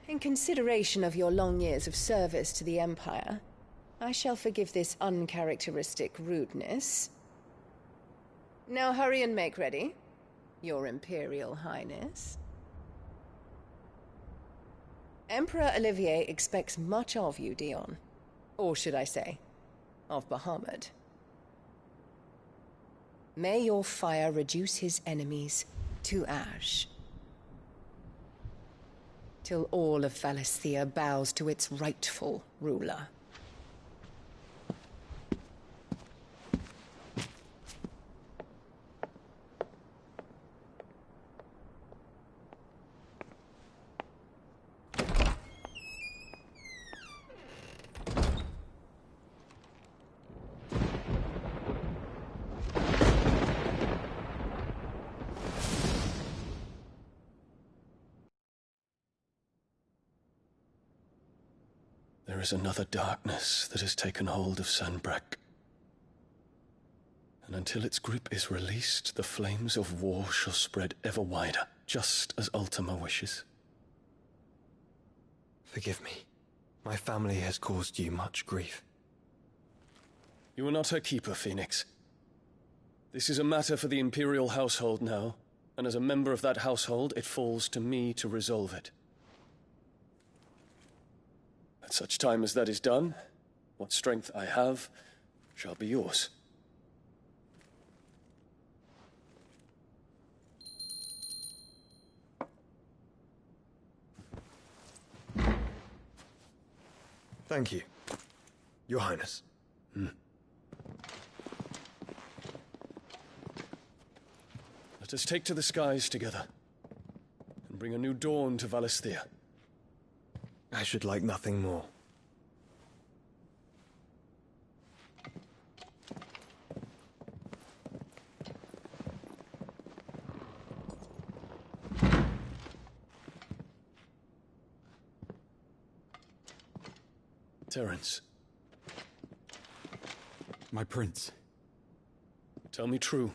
In consideration of your long years of service to the Empire, I shall forgive this uncharacteristic rudeness. Now hurry and make ready, Your Imperial Highness. Emperor Olivier expects much of you, Dion. Or should I say, of Bahamut. May your fire reduce his enemies to ash, till all of Valisthea bows to its rightful ruler. There is another darkness that has taken hold of Sanbreque. And until its grip is released, the flames of war shall spread ever wider, just as Ultima wishes. Forgive me. My family has caused you much grief. You are not her keeper, Phoenix. This is a matter for the Imperial household now, and as a member of that household, it falls to me to resolve it. At such time as that is done, what strength I have shall be yours. Thank you, Your Highness. Let us take to the skies together, and bring a new dawn to Valisthea. I should like nothing more. Terence. My prince. Tell me true.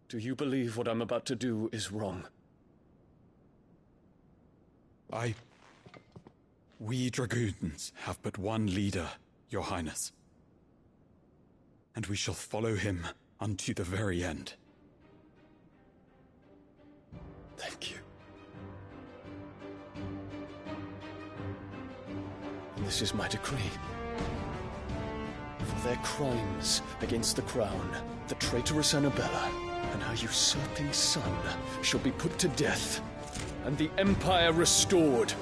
Do you believe what I'm about to do is wrong? We dragoons have but one leader, Your Highness. And we shall follow him unto the very end. Thank you. This is my decree. For their crimes against the crown, the traitorous Annabella and her usurping son shall be put to death, and the Empire restored.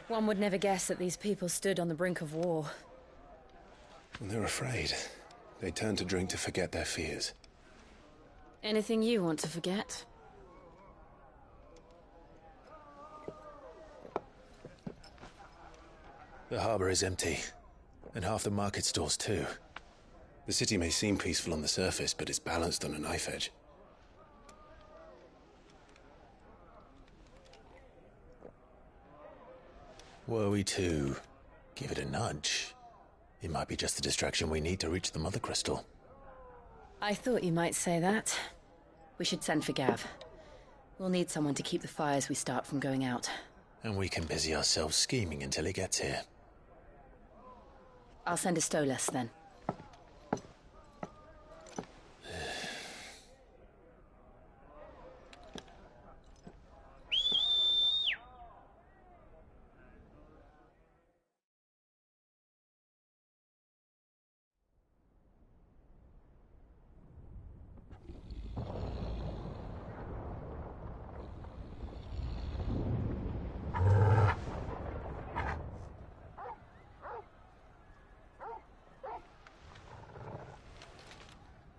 One would never guess that these people stood on the brink of war. When they're afraid, they turn to drink to forget their fears. Anything you want to forget? The harbor is empty, and half the market stalls too. The city may seem peaceful on the surface, but it's balanced on a knife edge. Were we to give it a nudge, it might be just the distraction we need to reach the Mother Crystal. I thought you might say that. We should send for Gav. We'll need someone to keep the fires we start from going out. And we can busy ourselves scheming until he gets here. I'll send a Stolas then.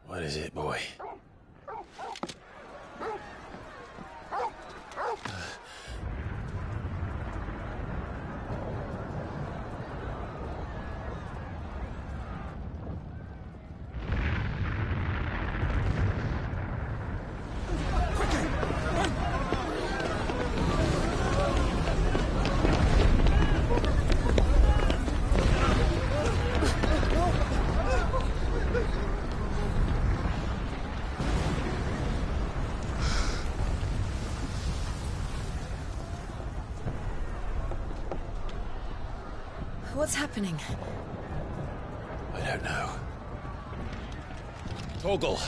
What is it, boy? What's happening? I don't know. Torgal!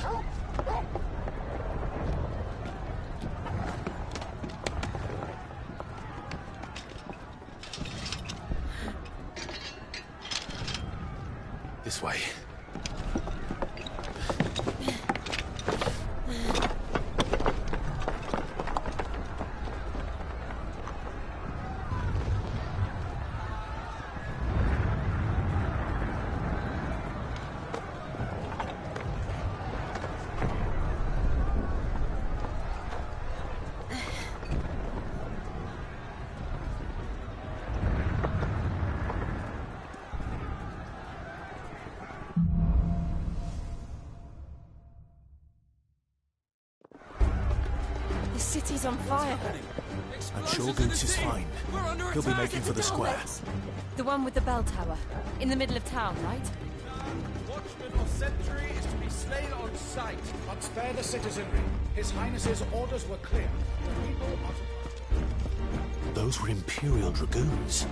This way. The city's on fire. I'm sure Goots is fine. He'll be making for the square. The one with the bell tower. In the middle of town, right? Watchman or sentry is to be slain on sight. But spare the citizenry. His Highness's orders were clear. The people are to... Those were Imperial Dragoons.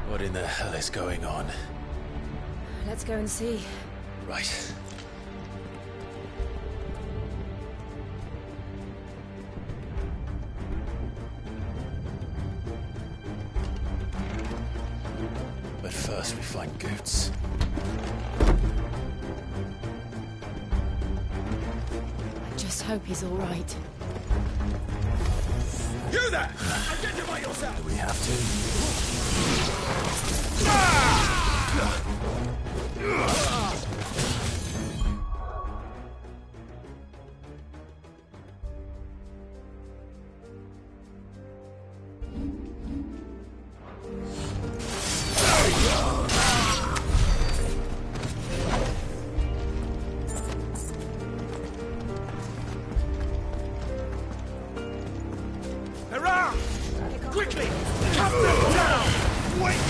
What in the hell is going on? Let's go and see. Right. But first we find Goots. I just hope he's all right. You there! Identify yourself! Do we have to? Hurrah! Quickly! Cut them down! Wait!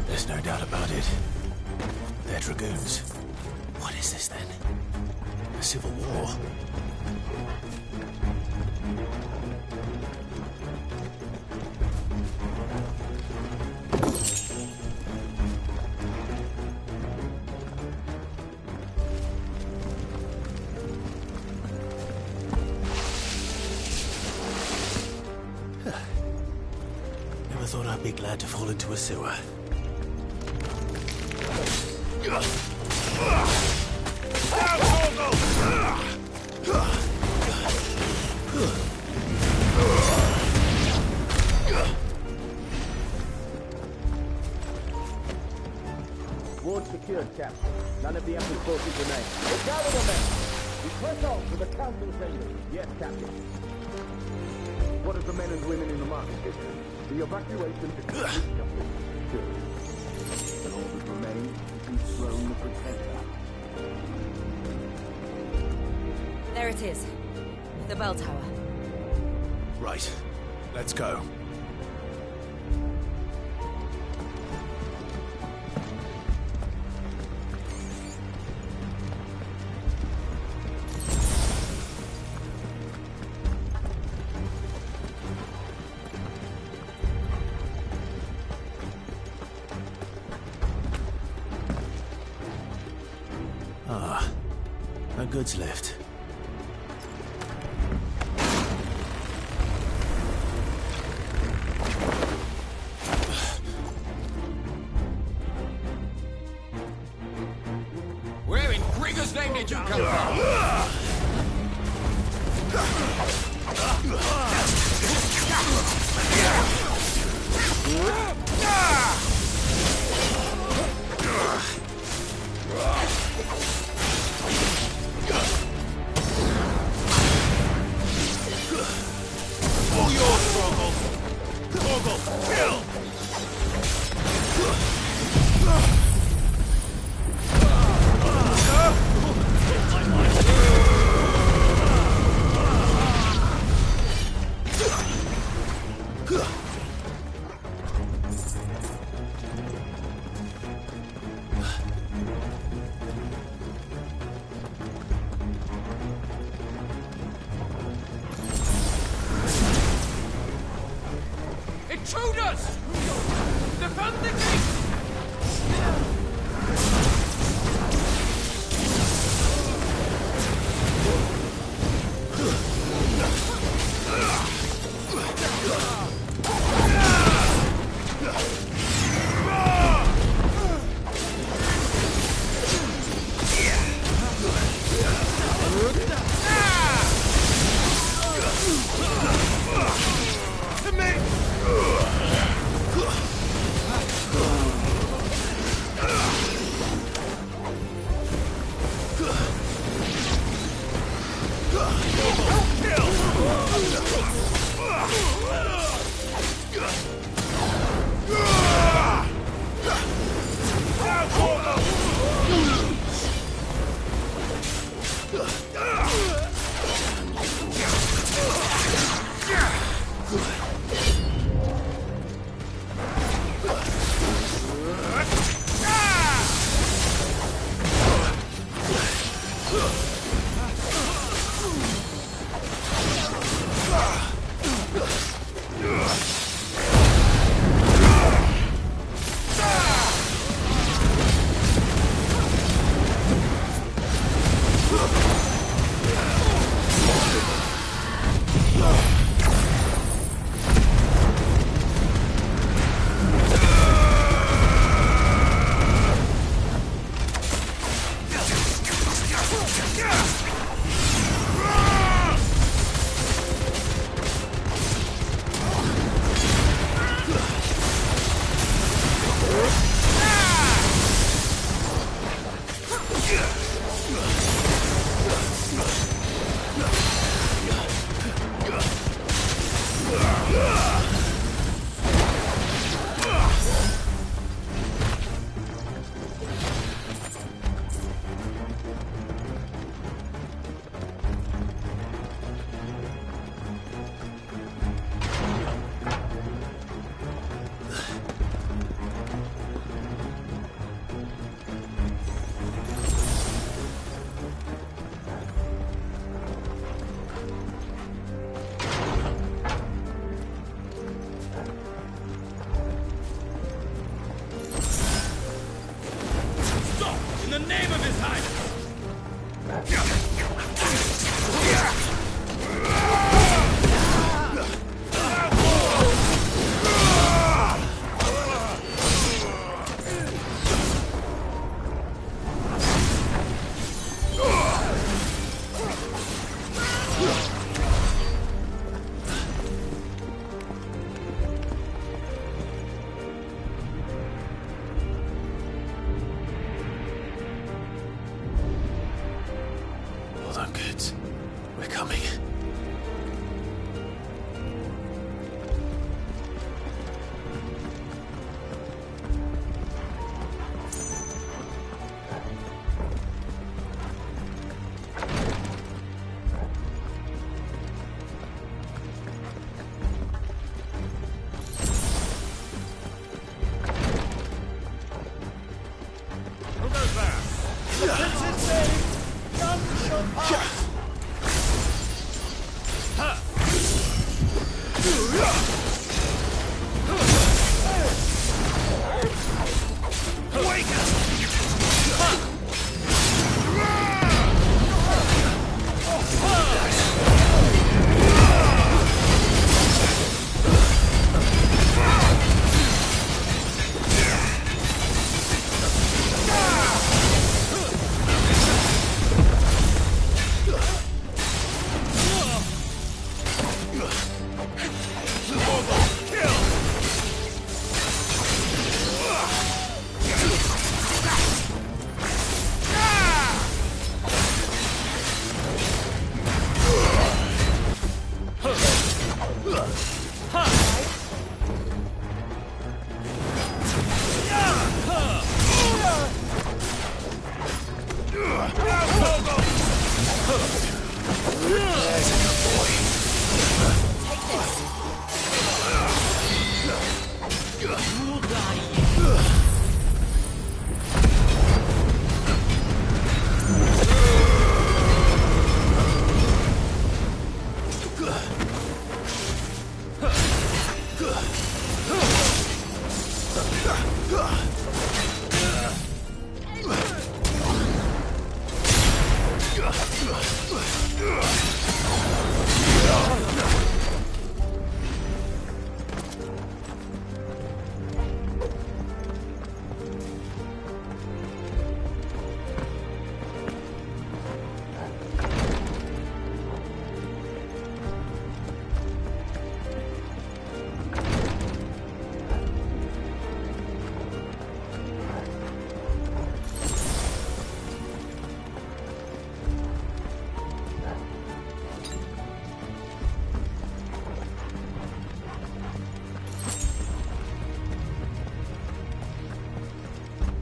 There's no doubt about it. They're Dragoons. What is this then? A civil war? Never thought I'd be glad to fall into a sewer. Understood, Captain. None of the Emperor's forces remain. We'll gather the men. We press on to the council chambers. Yes, Captain. What of the men and women in the market district? The evacuation is good. And all that remains is to dethrone the Pretender. There it is. The bell tower. Right. Let's go. Ah, a goods lift. Where in Gregor's name did you come from? All yours, Stroggle! Stroggle, kill! Intruders! Defend the gate! To me! Hold on, kids. We're coming.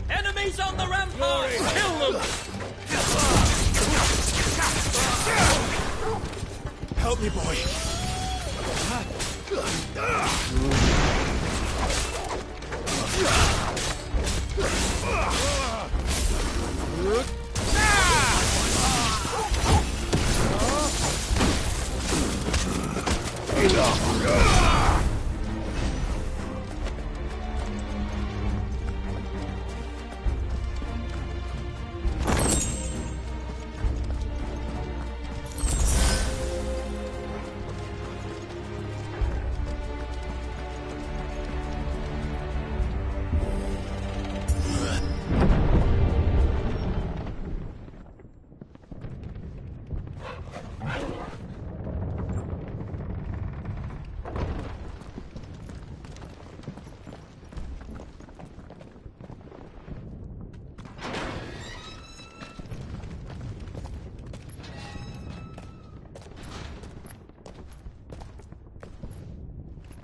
Enemies on the rampart! Kill them! Help me, boy.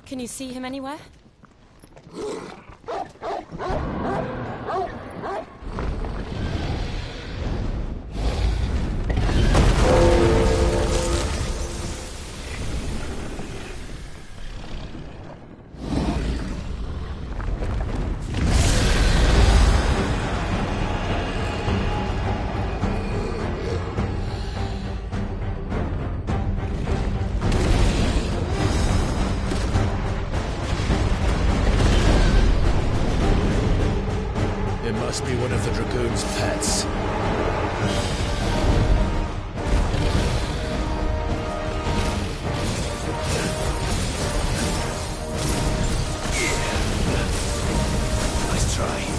Can you see him anywhere? Must be one of the Dragoon's pets. Nice try.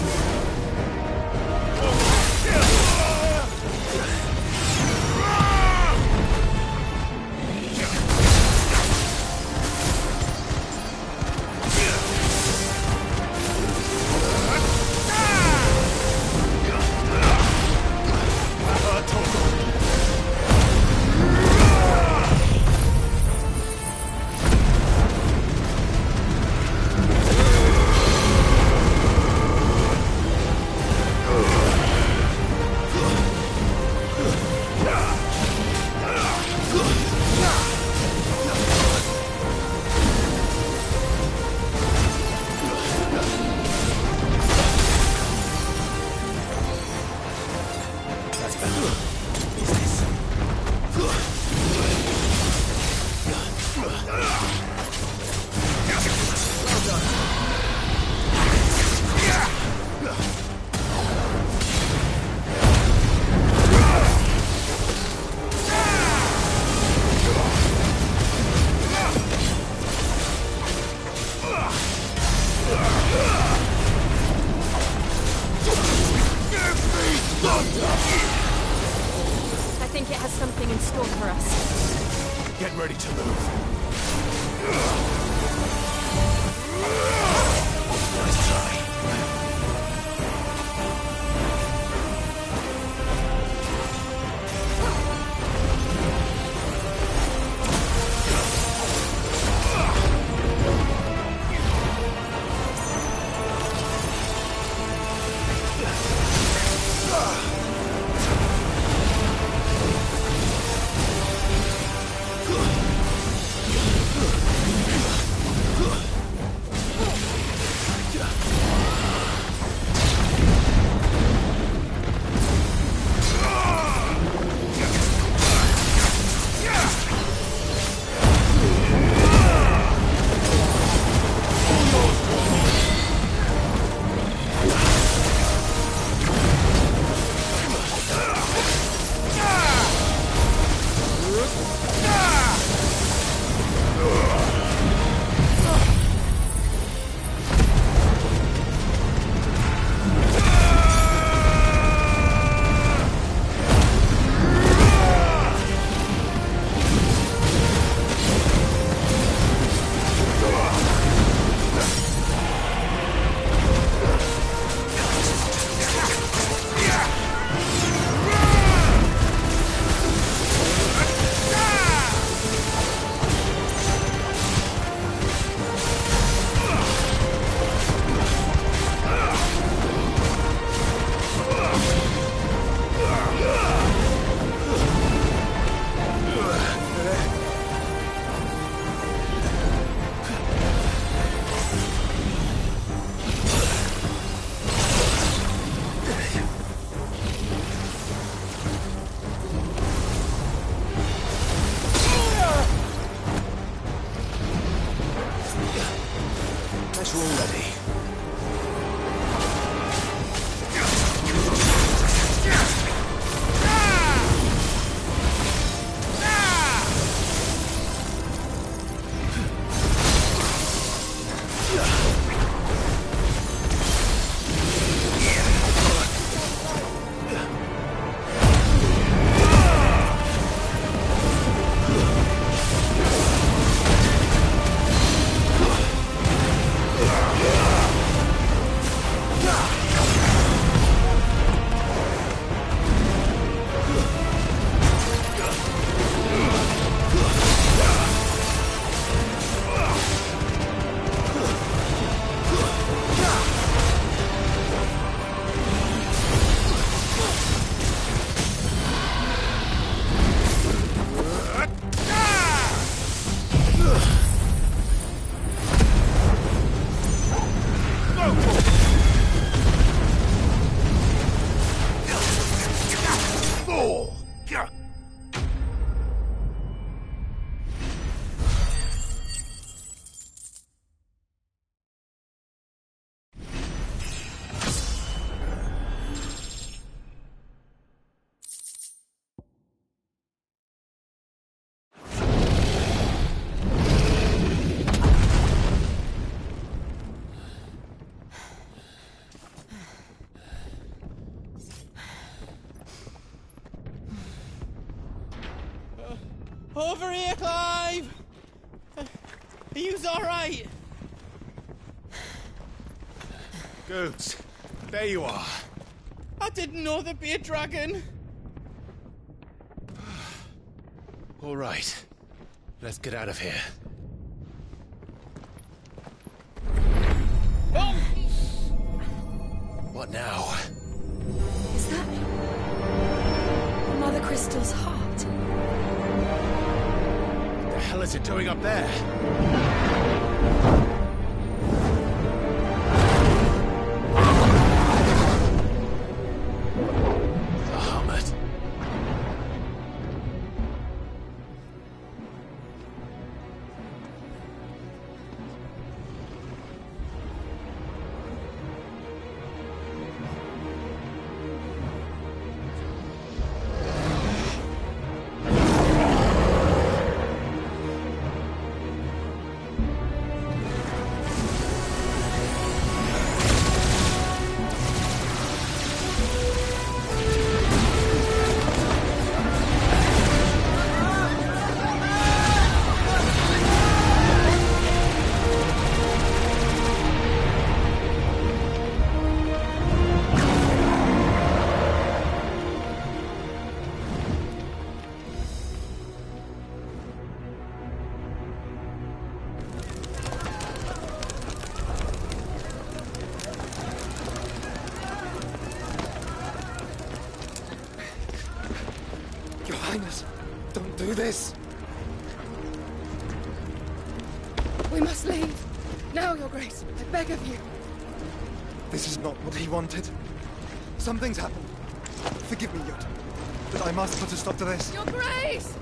think it has something in store for us. Get ready to move. Nice try. Over here, Clive! Are you alright? Goats, there you are. I didn't know there'd be a dragon. All right, let's get out of here. Oh! What now? Is that Mother Crystal's heart? What the hell is it doing up there? Don't do this! We must leave. Now, Your Grace. I beg of you. This is not what he wanted. Something's happened. Forgive me, Yod. But I must put a stop to this. Your Grace!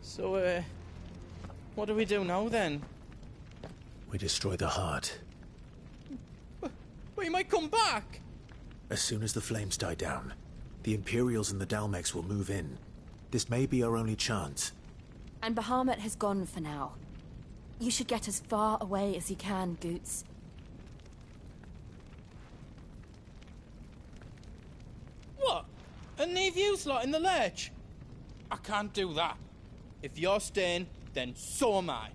So, what do we do now, then? We destroy the heart. But he might come back! As soon as the flames die down, the Imperials and the Dalmex will move in. This may be our only chance. And Bahamut has gone for now. You should get as far away as you can, Goots. What? And leave you lot in the lurch? I can't do that. If you're staying, then so am I.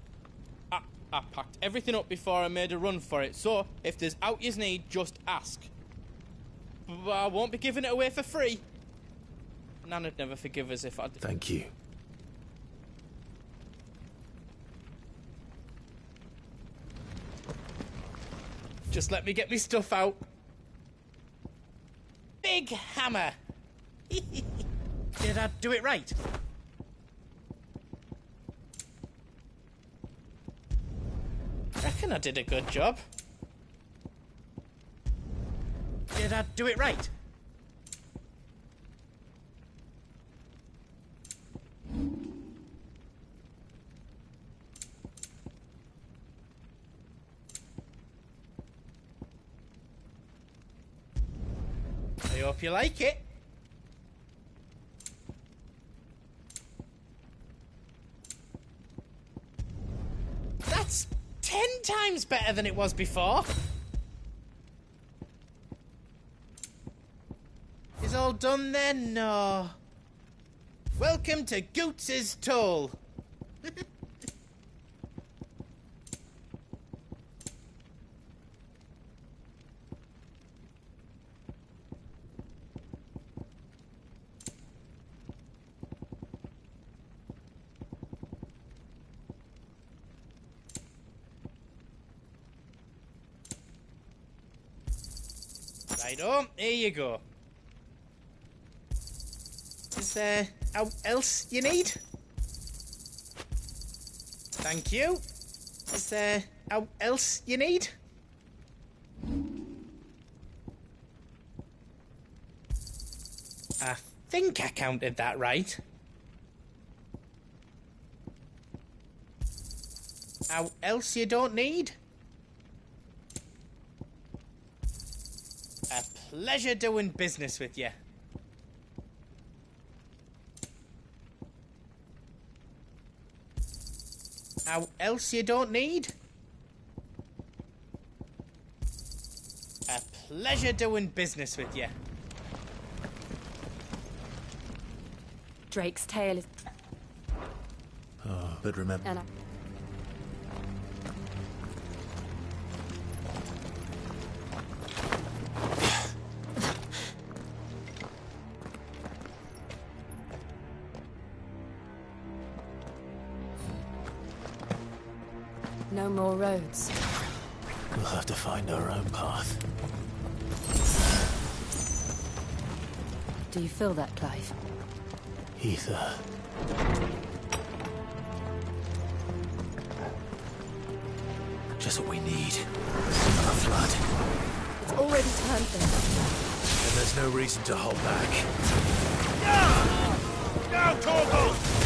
I packed everything up before I made a run for it, so if there's out yous need, just ask. But I won't be giving it away for free. Nana'd never forgive us if I did. Thank you. Just let me get me stuff out. Big hammer! Did I do it right? Reckon I did a good job. Did I do it right? I hope you like it. That's 10 times better than it was before. Is all done then? No. Welcome to Goots's Toll. Righto, here you go. Is there else you need? Thank you. Is there else you need? I think I counted that right. Else you don't need? A pleasure doing business with you. Else you don't need? A pleasure doing business with you. Drake's tail is... Oh, but remember... no more roads. We'll have to find our own path. Do you feel that, Clive? Ether. Just what we need. A flood. It's already turned there. And there's no reason to hold back. Now, Torgal!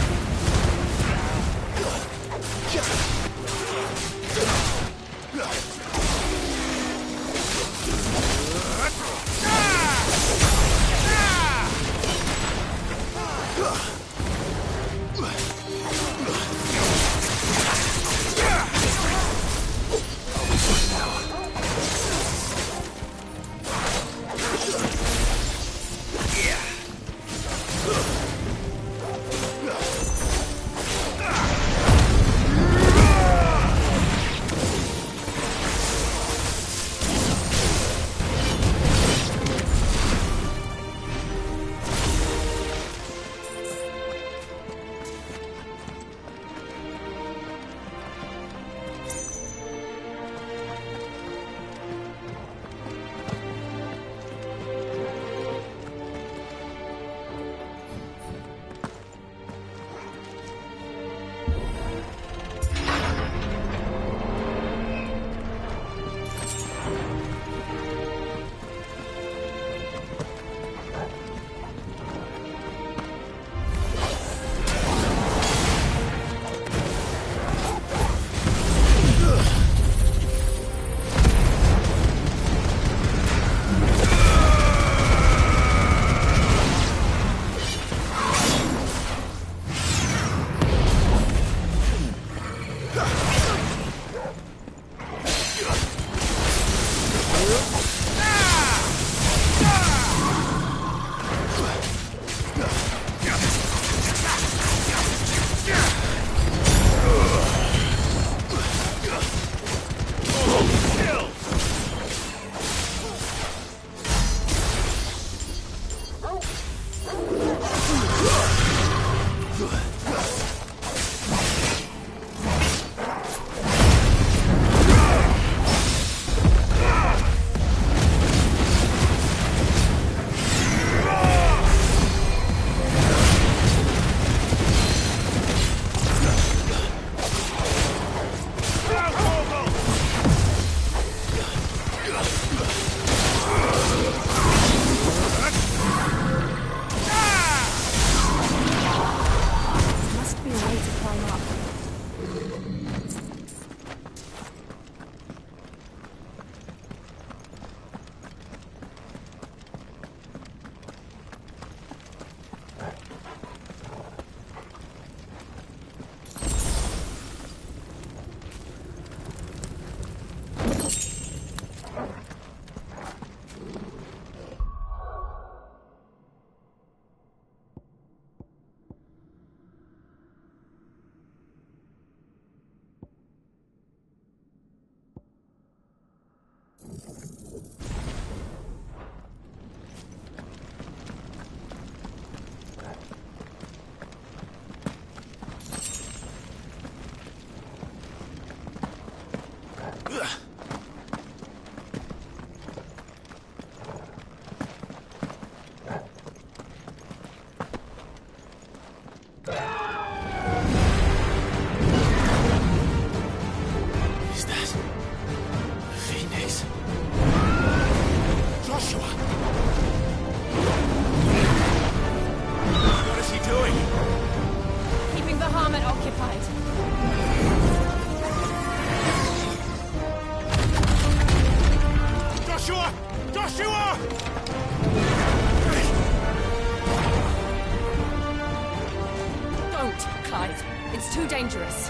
too dangerous.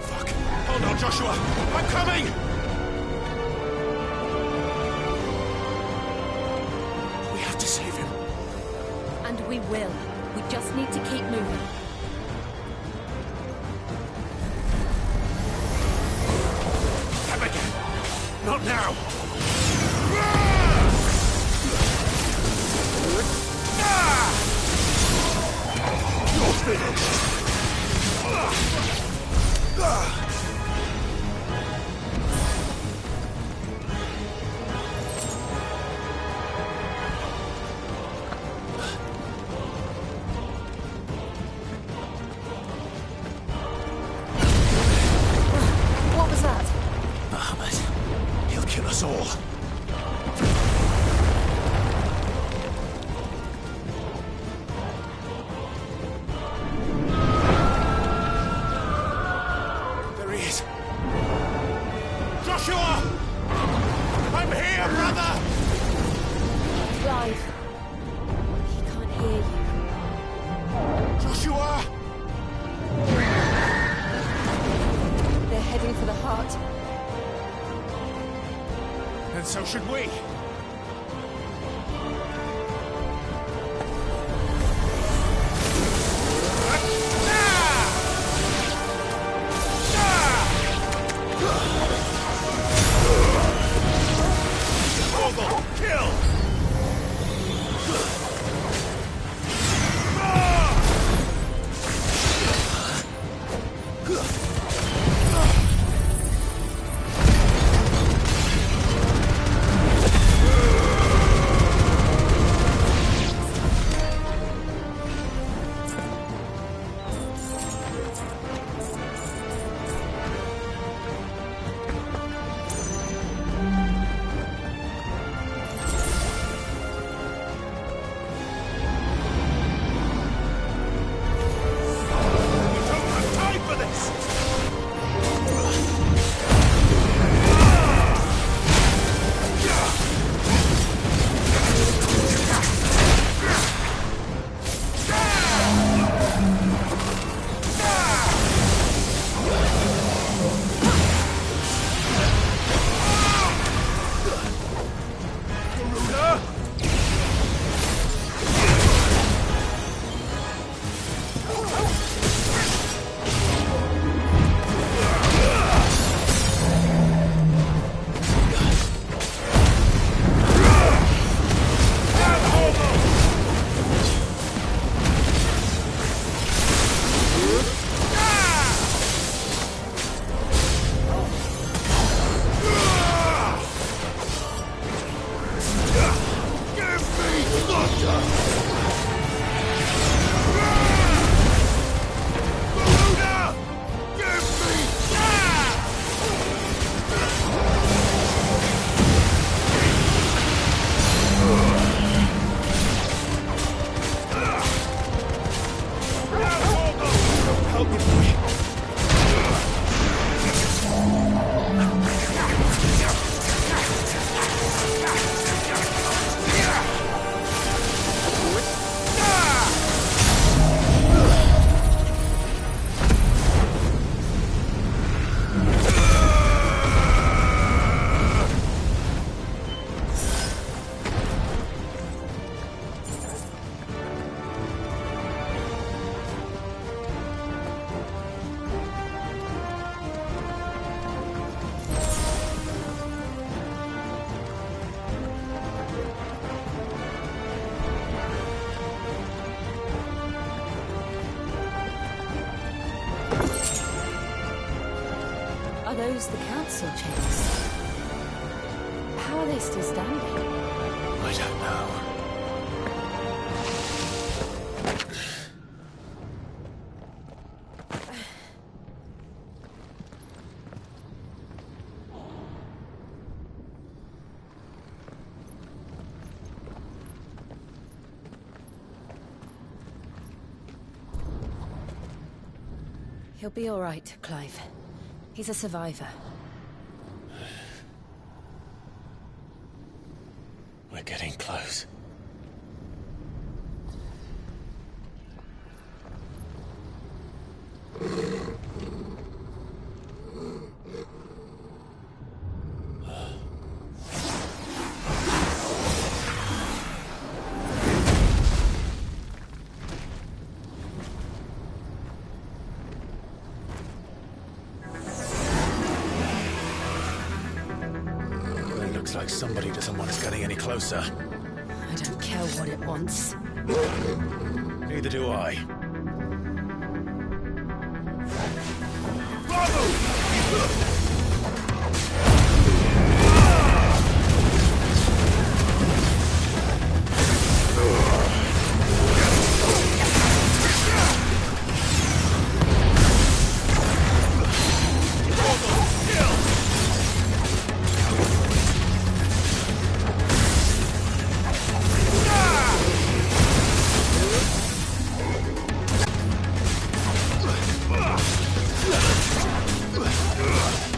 Fuck! Hold on, Joshua! I'm coming! We have to save him. And we will. We just need to keep moving. Come again! Not now! You're finished! here, brother! Clive. He can't hear you. Joshua! They're heading for the heart. And so should we. Are those the council chambers? How are they still standing? I don't know. He'll be all right, Clive. He's a survivor. We're getting close. Looks like somebody doesn't want us getting any closer. I don't care what it wants. Neither do I. Ugh!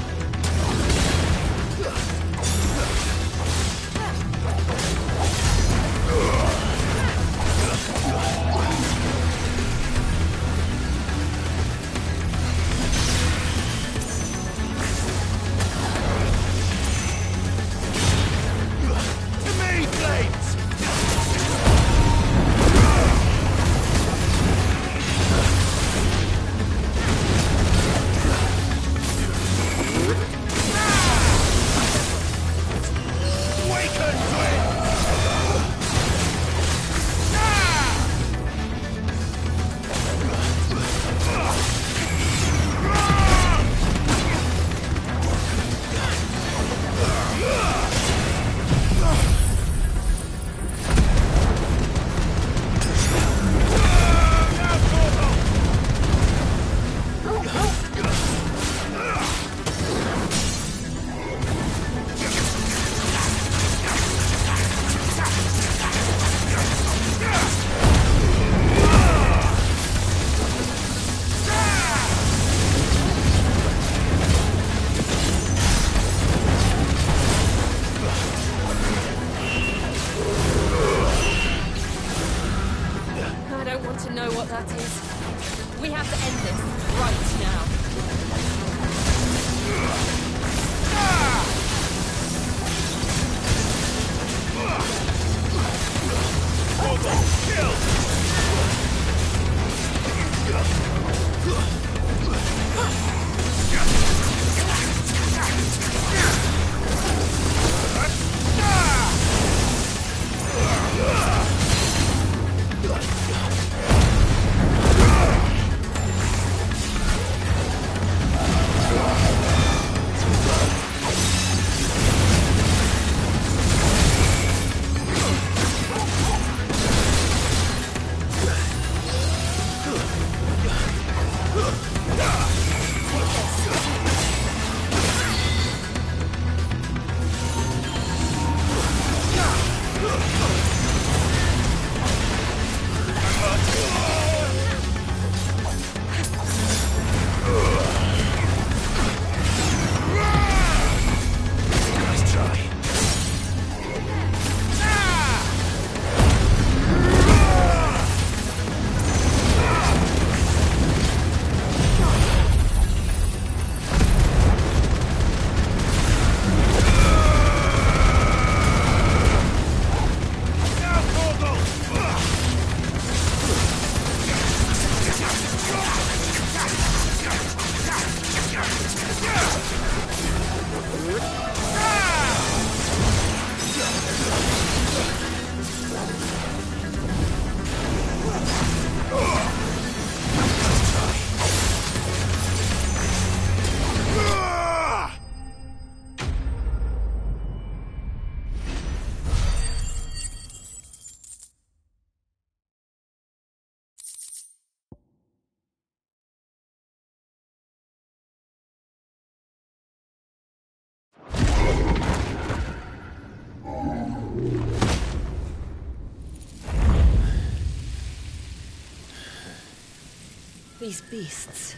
These beasts...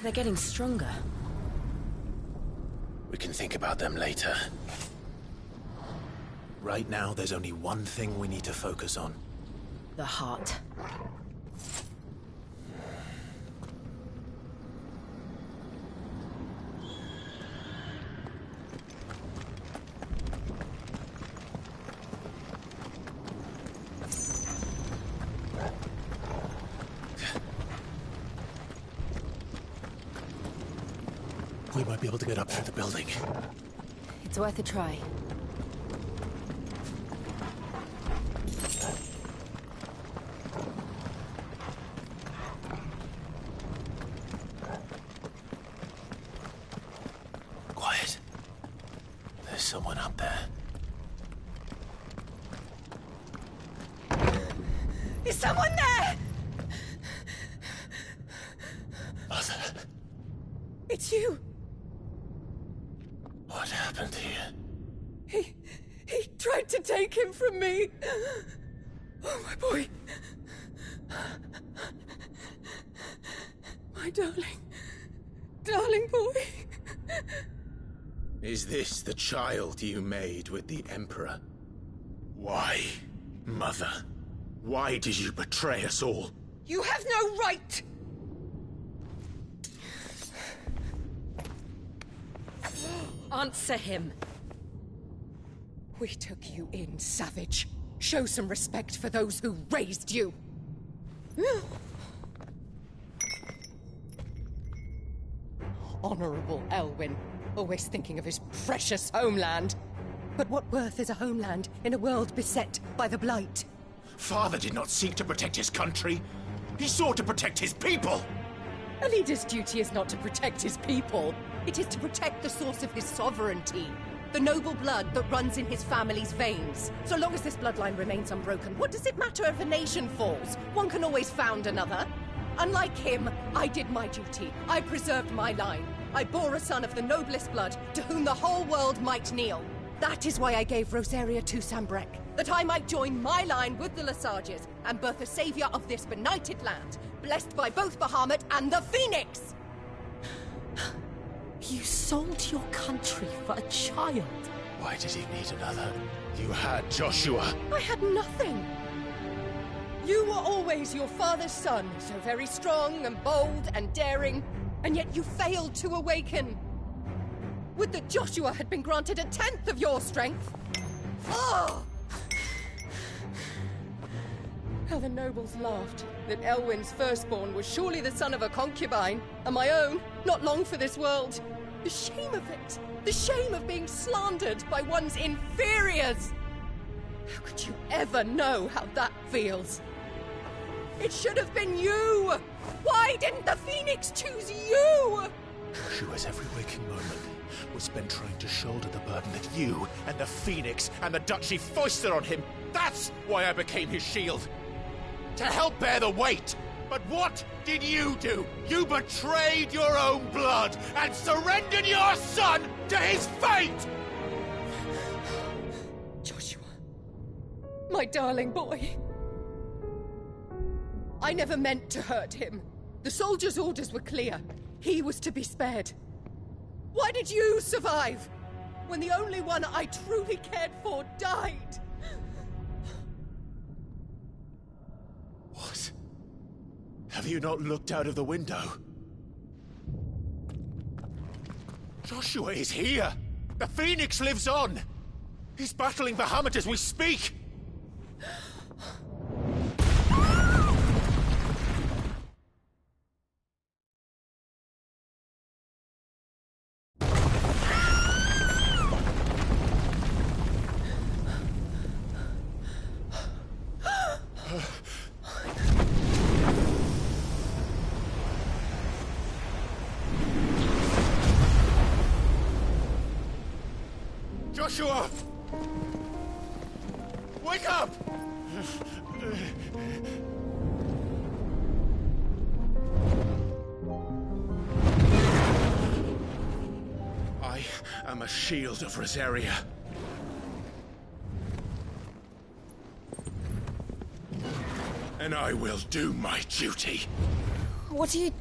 they're getting stronger. We can think about them later. Right now, there's only one thing we need to focus on. The heart. We might be able to get up through the building. It's worth a try. Quiet. There's someone up there. Is someone there? Mother. It's you. What happened here? He tried to take him from me. Oh, my boy. My darling boy. Is this the child you made with the Emperor? Why, Mother? Why did you betray us all? You have no right. Answer him. We took you in, savage. Show some respect for those who raised you. Honorable Elwyn, always thinking of his precious homeland. But what worth is a homeland in a world beset by the Blight? Father did not seek to protect his country. He sought to protect his people. A leader's duty is not to protect his people. It is to protect the source of his sovereignty. The noble blood that runs in his family's veins. So long as this bloodline remains unbroken, what does it matter if a nation falls? One can always found another. Unlike him, I did my duty. I preserved my line. I bore a son of the noblest blood, to whom the whole world might kneel. That is why I gave Rosaria to Sambrek, that I might join my line with the Lesages and birth a savior of this benighted land, blessed by both Bahamut and the Phoenix! You sold your country for a child. Why did he need another? You had Joshua. I had nothing. You were always your father's son, so very strong and bold and daring, and yet you failed to awaken. Would that Joshua had been granted 1/10 of your strength? Oh! How the nobles laughed that Elwyn's firstborn was surely the son of a concubine, and my own, not long for this world. The shame of it! The shame of being slandered by one's inferiors! How could you ever know how that feels? It should have been you! Why didn't the Phoenix choose you? Joshua's every waking moment was spent trying to shoulder the burden that you and the Phoenix and the Duchy foisted on him. That's why I became his shield. To help bear the weight. But what did you do? You betrayed your own blood and surrendered your son to his fate! Joshua, my darling boy. I never meant to hurt him. The soldiers' orders were clear. He was to be spared. Why did you survive when the only one I truly cared for died? What? Have you not looked out of the window? Joshua is here! The Phoenix lives on! He's battling Bahamut as we speak! Joshua! Wake up! I am a shield of Rosaria. And I will do my duty. What are you...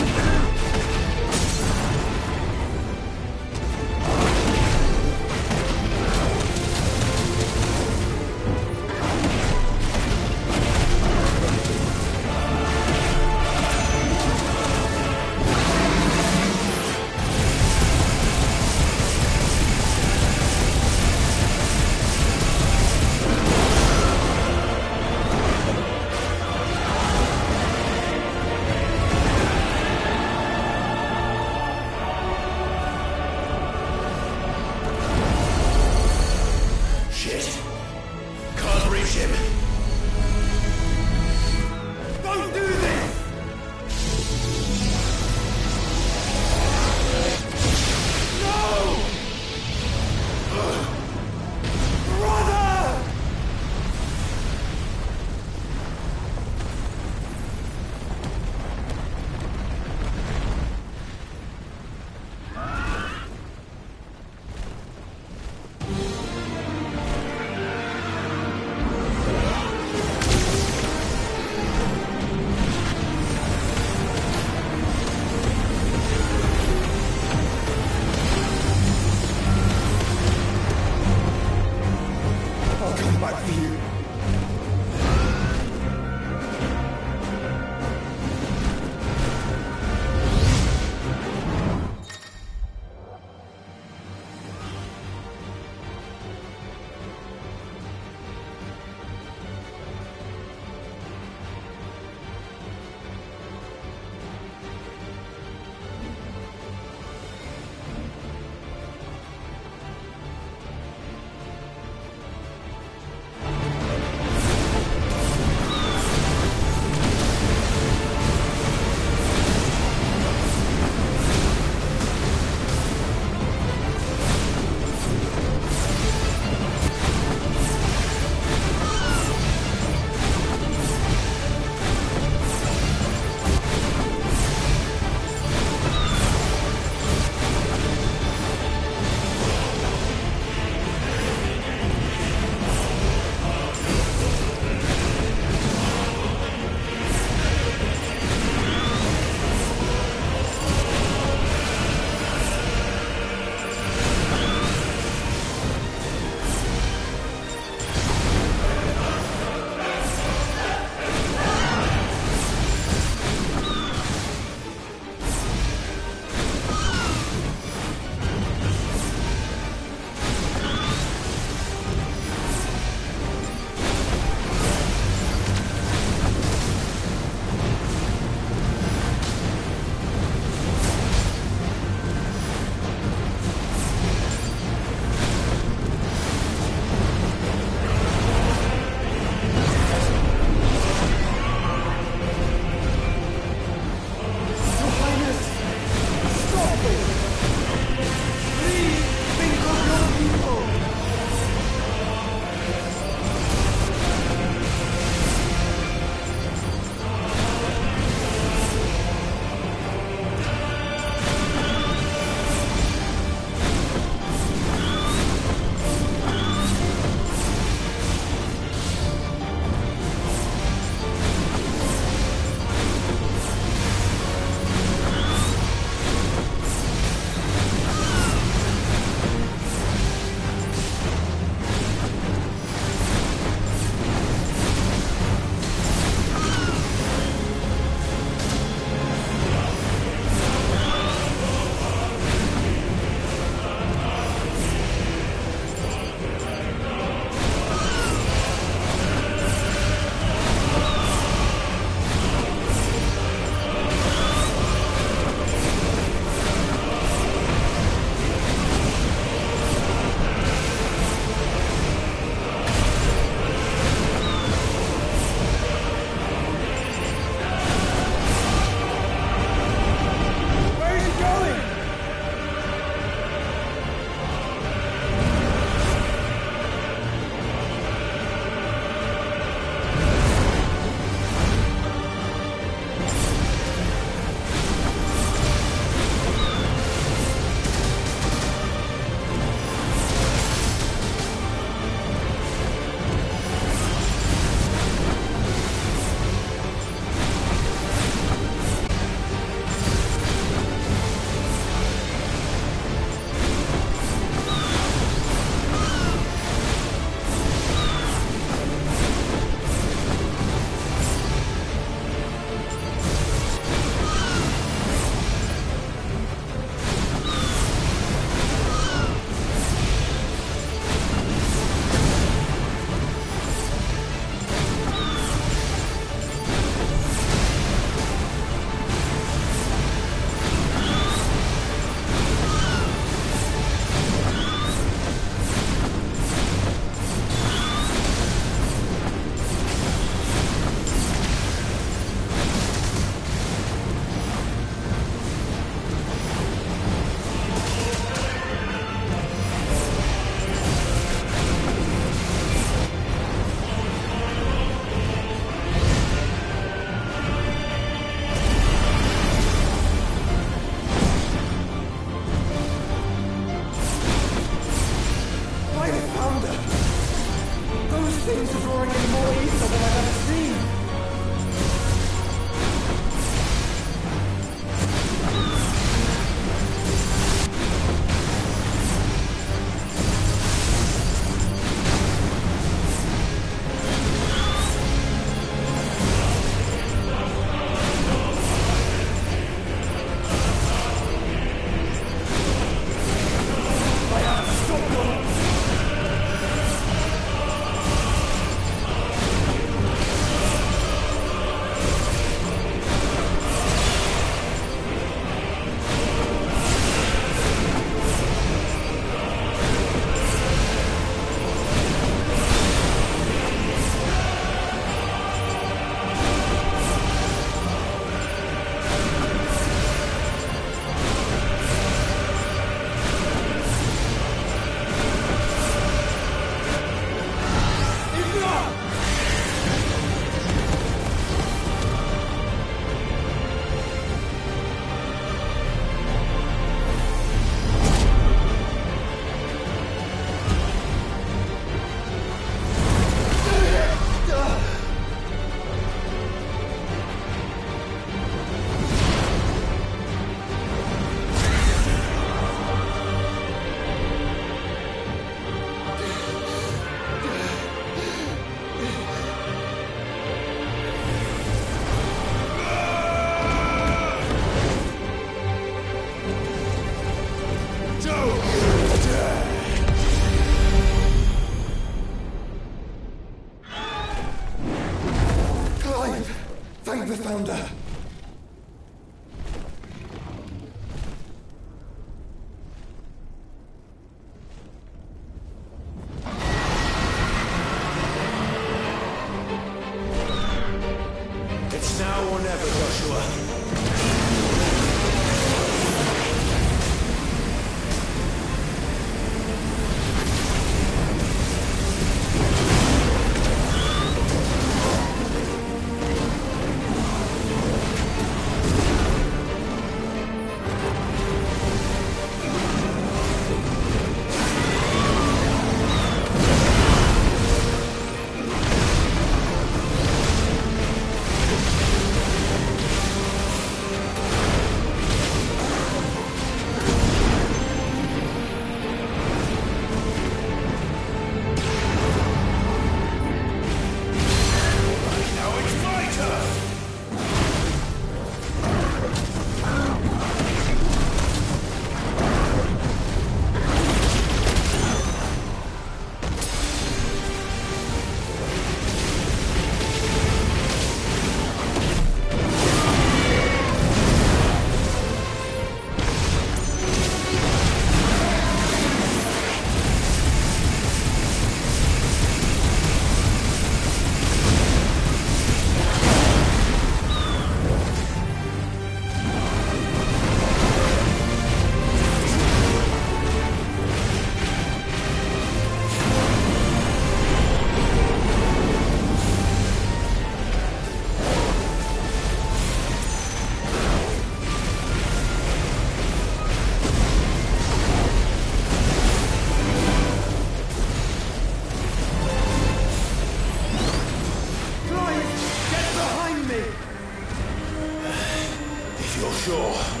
You're sure?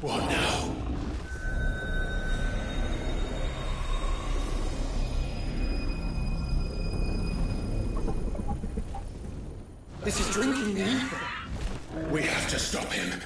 What now? This is drinking me. We have to stop him.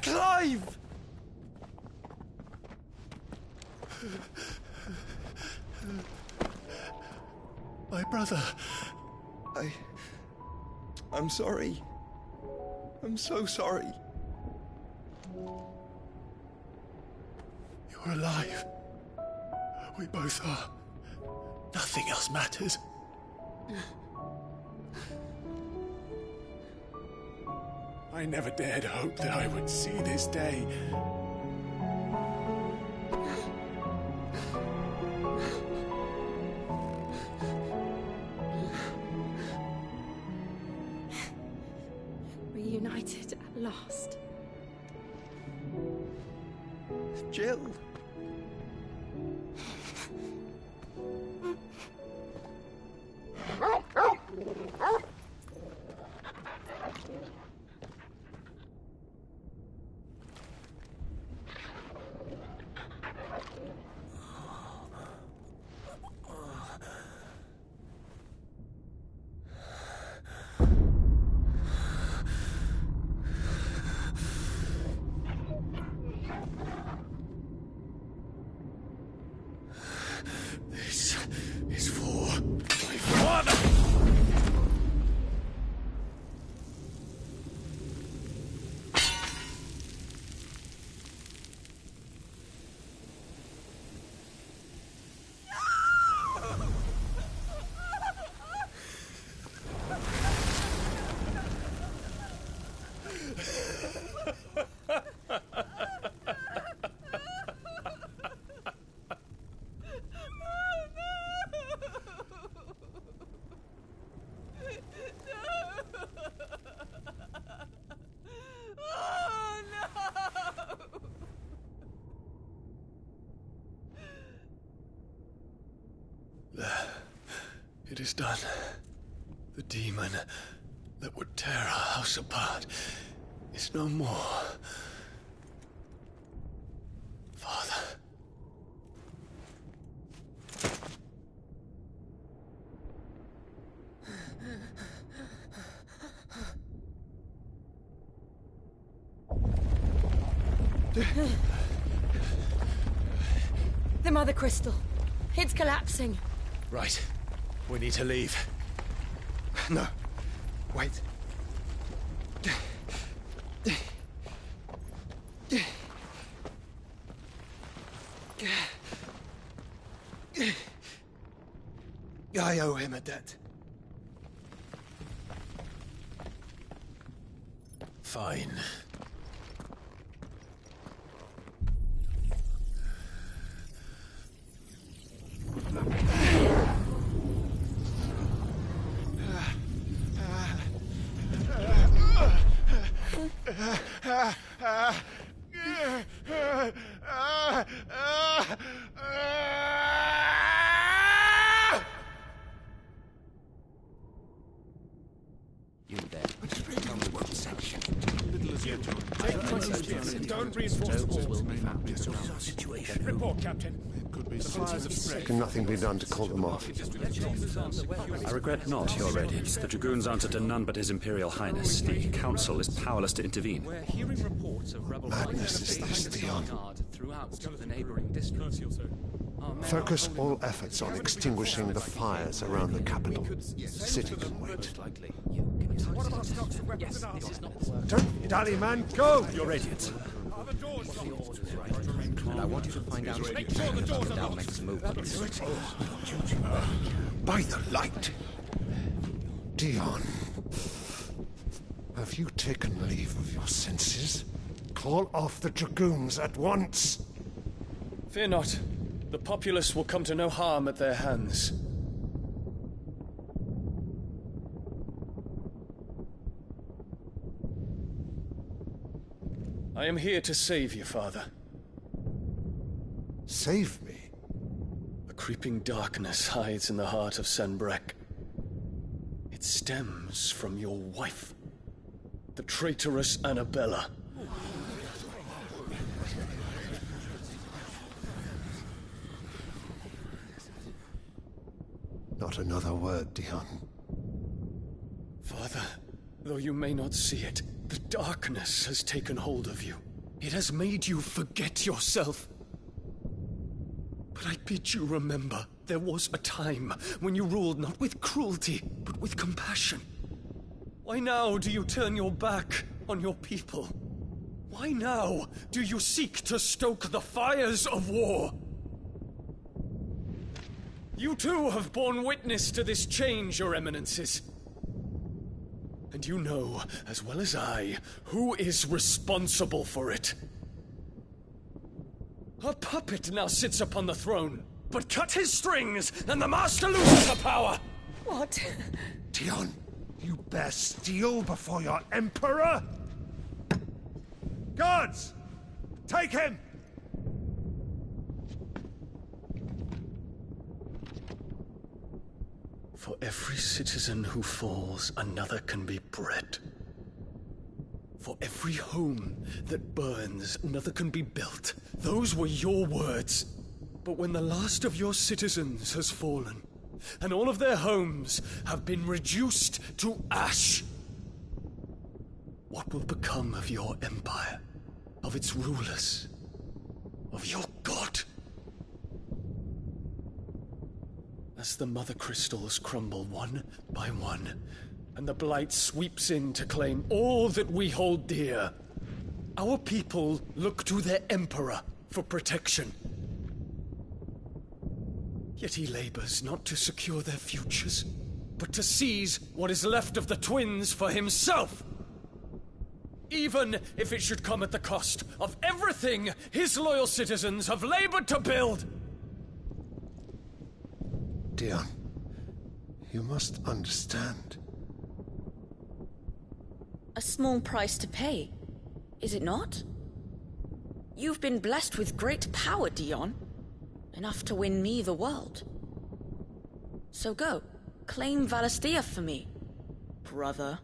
Clive! My brother. I'm sorry. I'm so sorry. You're alive. We both are. Nothing else matters. I never dared hope that I would see this day. Reunited at last. Jill. This is for my father! It is done. The demon that would tear our house apart is no more. Father. The Mother Crystal. It's collapsing. Right. We need to leave. No. Wait. I owe him a debt. Fine. You there. What section? Little as you don't reinforce the walls. Situation. Report, Captain. Could be citizens of threat. Can nothing be done to call them off? I regret not, Your Radiance. The Dragoons answer to none but His Imperial Highness. The Council is powerless to intervene. We're hearing reports of rebel Madness is this, Dion. throughout the neighboring districts. Focus all efforts on extinguishing the fires around the capital. The city can wait. Don't be daddy, man. Go! Your Radiance. And I want you to find out Make sure the doors are locked. next move. By the light! Dion. Have you taken leave of your senses? Call off the Dragoons at once! Fear not. The populace will come to no harm at their hands. I am here to save you, Father. Save me? A creeping darkness hides in the heart of Sanbreque. It stems from your wife, the traitorous Annabella. Not another word, Dion. Father, Though you may not see it, the darkness has taken hold of you. It has made you forget yourself. But I bid you remember, there was a time when you ruled not with cruelty, but with compassion. Why now do you turn your back on your people? Why now do you seek to stoke the fires of war? You too have borne witness to this change, your eminences. And you know, as well as I, who is responsible for it. A puppet now sits upon the throne, but cut his strings, and the master loses the power! What? Dion, you bear steel before your emperor? Guards! Take him! For every citizen who falls, another can be bred. For every home that burns, another can be built. Those were your words. But when the last of your citizens has fallen, and all of their homes have been reduced to ash, what will become of your empire, of its rulers, of your god? As the mother crystals crumble one by one, and the blight sweeps in to claim all that we hold dear, our people look to their emperor for protection. Yet he labors not to secure their futures, but to seize what is left of the twins for himself. Even if it should come at the cost of everything his loyal citizens have labored to build. Dion, you must understand. A small price to pay, is it not? You've been blessed with great power, Dion. Enough to win me the world. So go, claim Valisthea for me, brother.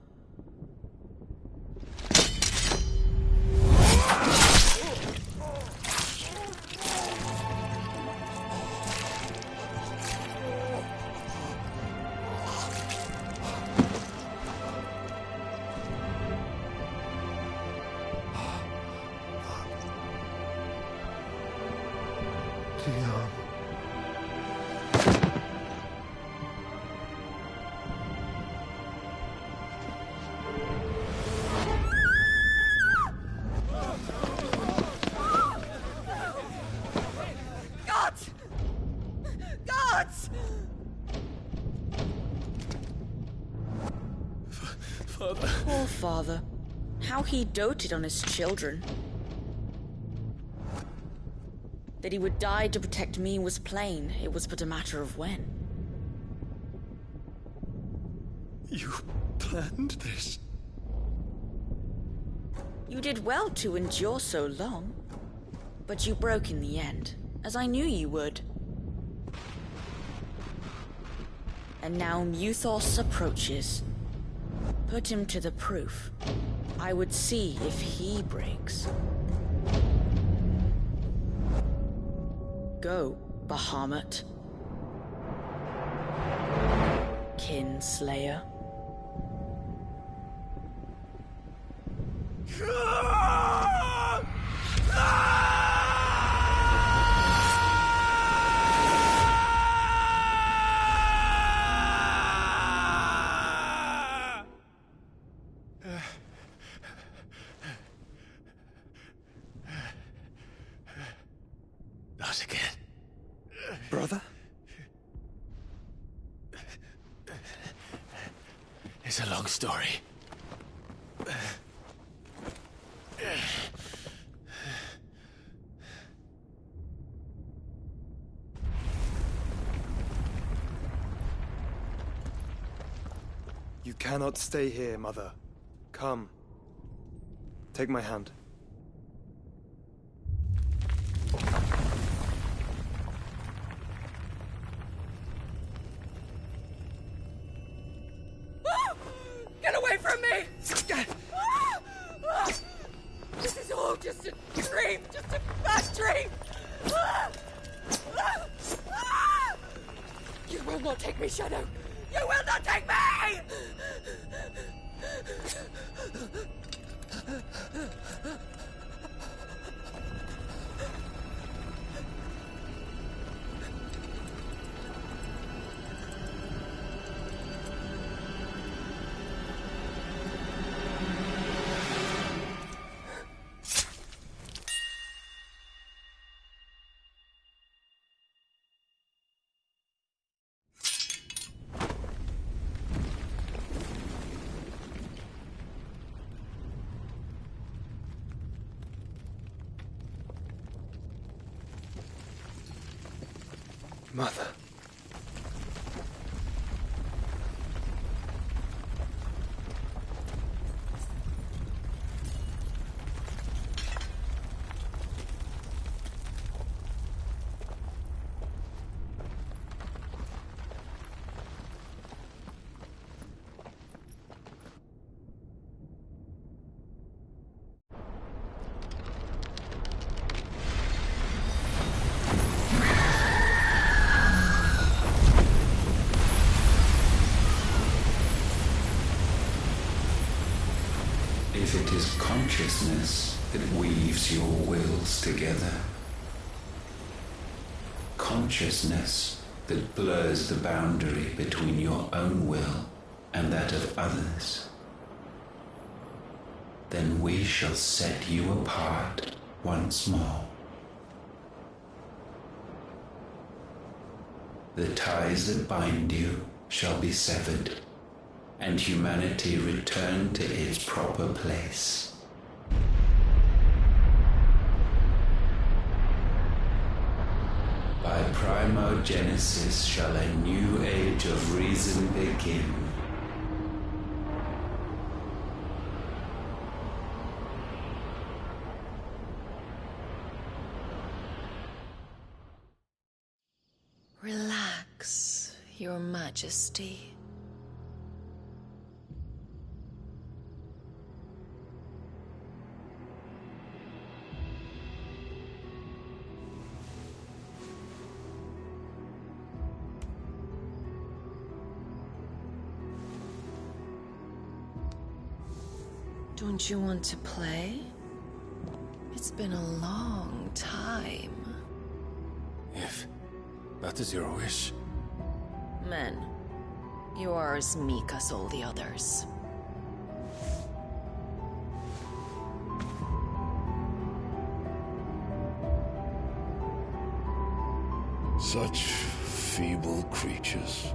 Dion. Gods! Gods! Father. Poor father. How he doted on his children. That he would die to protect me was plain. It was but a matter of when. You planned this? You did well to endure so long. But you broke in the end, as I knew you would. And now Muthos approaches. Put him to the proof. I would see if he breaks. Go, Bahamut. Kinslayer. Not again. Brother? It's a long story. You cannot stay here, Mother. Come. Take my hand. Get away from me! This is all just a dream, just a bad dream! You will not take me, Shadow! You will not take me! Mother. If it is consciousness that weaves your wills together, consciousness that blurs the boundary between your own will and that of others, then we shall set you apart once more. The ties that bind you shall be severed, and humanity return to its proper place. By primogenesis shall a new age of reason begin. Relax, Your Majesty. Don't you want to play? It's been a long time. If that is your wish. Men, you are as meek as all the others. Such feeble creatures.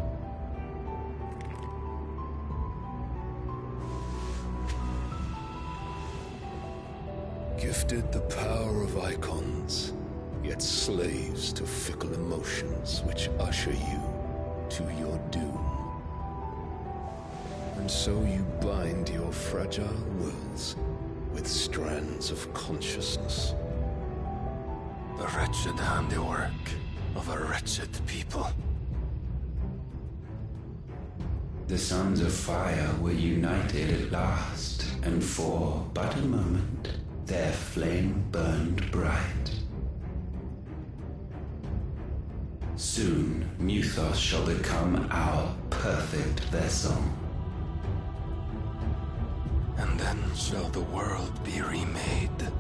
Gifted the power of icons, yet slaves to fickle emotions which usher you to your doom. And so you bind your fragile wills with strands of consciousness. The wretched handiwork of a wretched people. The sons of fire were united at last, and for but a moment their flame burned bright. Soon Muthos shall become our perfect vessel. And then shall the world be remade.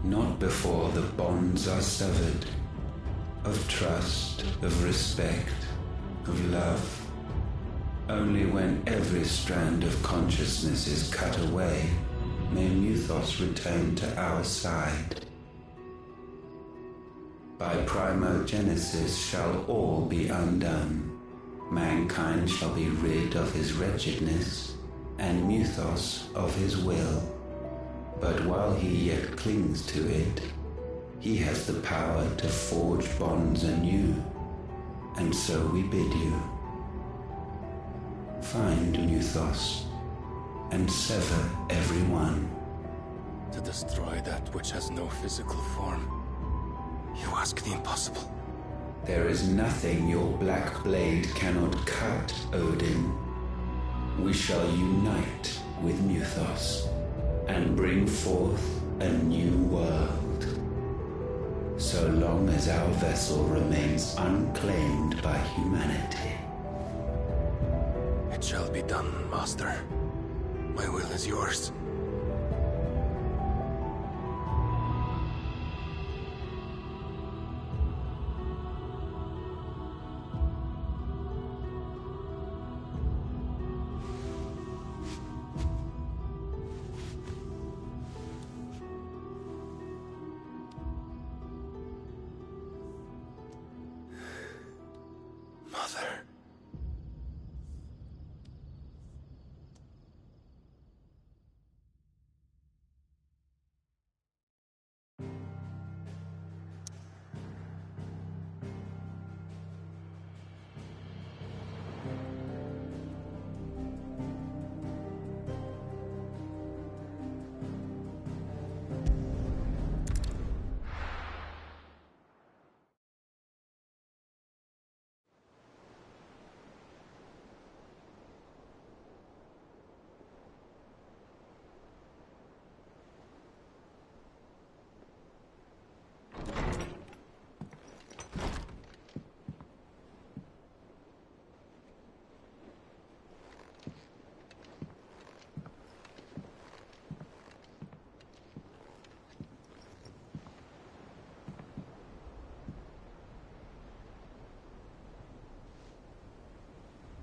Not before the bonds are severed, of trust, of respect, of love. Only when every strand of consciousness is cut away, may Muthos return to our side. By primogenesis shall all be undone. Mankind shall be rid of his wretchedness, and Muthos of his will. But while he yet clings to it, he has the power to forge bonds anew, and so we bid you. Find Muthos, and sever every one. To destroy that which has no physical form. You ask the impossible. There is nothing your black blade cannot cut, Odin. We shall unite with Muthos, and bring forth a new world. So long as our vessel remains unclaimed by humanity. It shall be done, Master. My will is yours. Mother.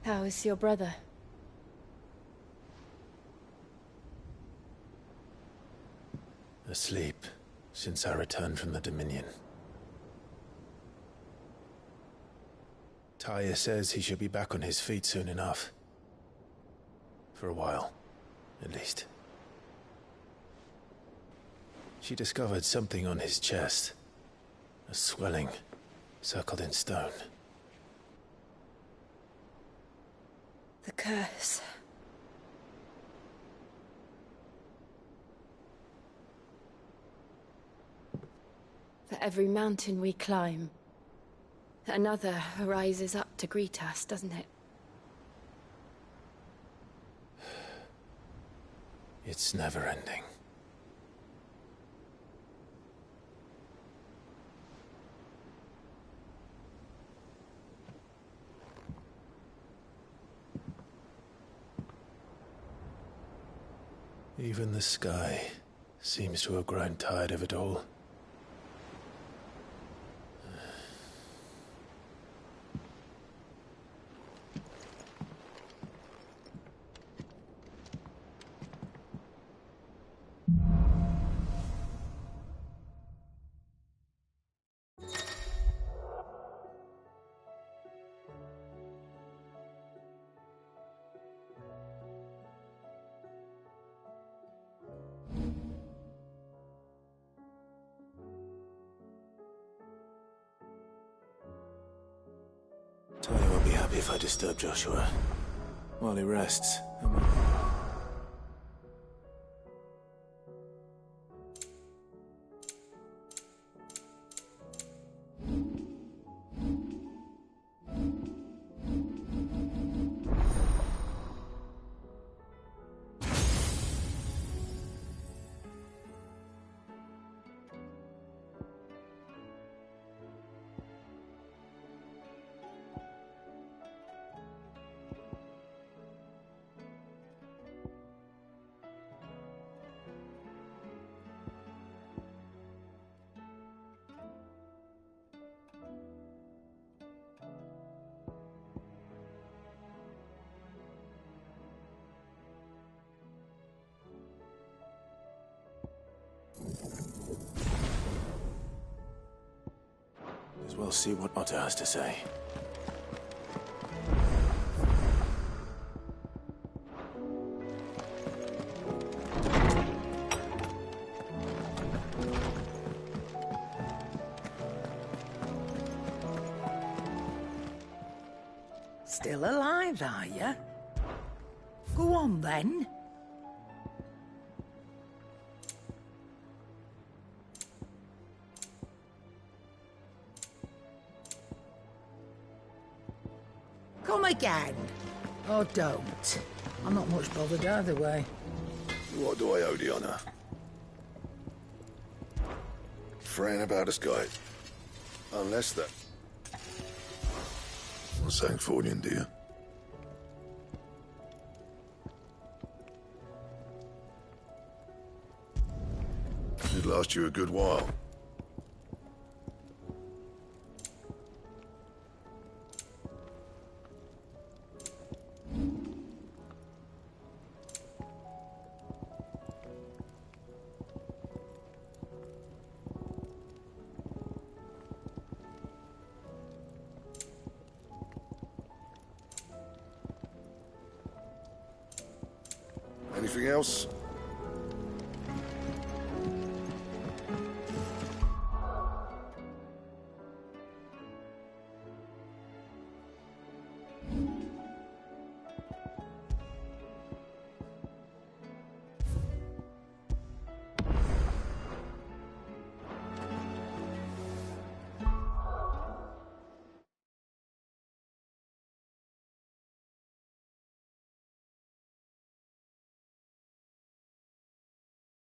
How is your brother? Asleep since I returned from the Dominion. Taya says he should be back on his feet soon enough. For a while, at least. She discovered something on his chest. A swelling, circled in stone. The curse. For every mountain we climb, another rises up to greet us, doesn't it? It's never ending. Even the sky seems to have grown tired of it all. Tony won't be happy if I disturb Joshua while he rests. As well see what Otto has to say. Still alive, are you? Go on, then. Come again. Or don't. I'm not much bothered either way. What do I owe the honor? Fretting about us, guy. Unless that... Not saying Fordian, do you? It'd last you a good while. Anything else?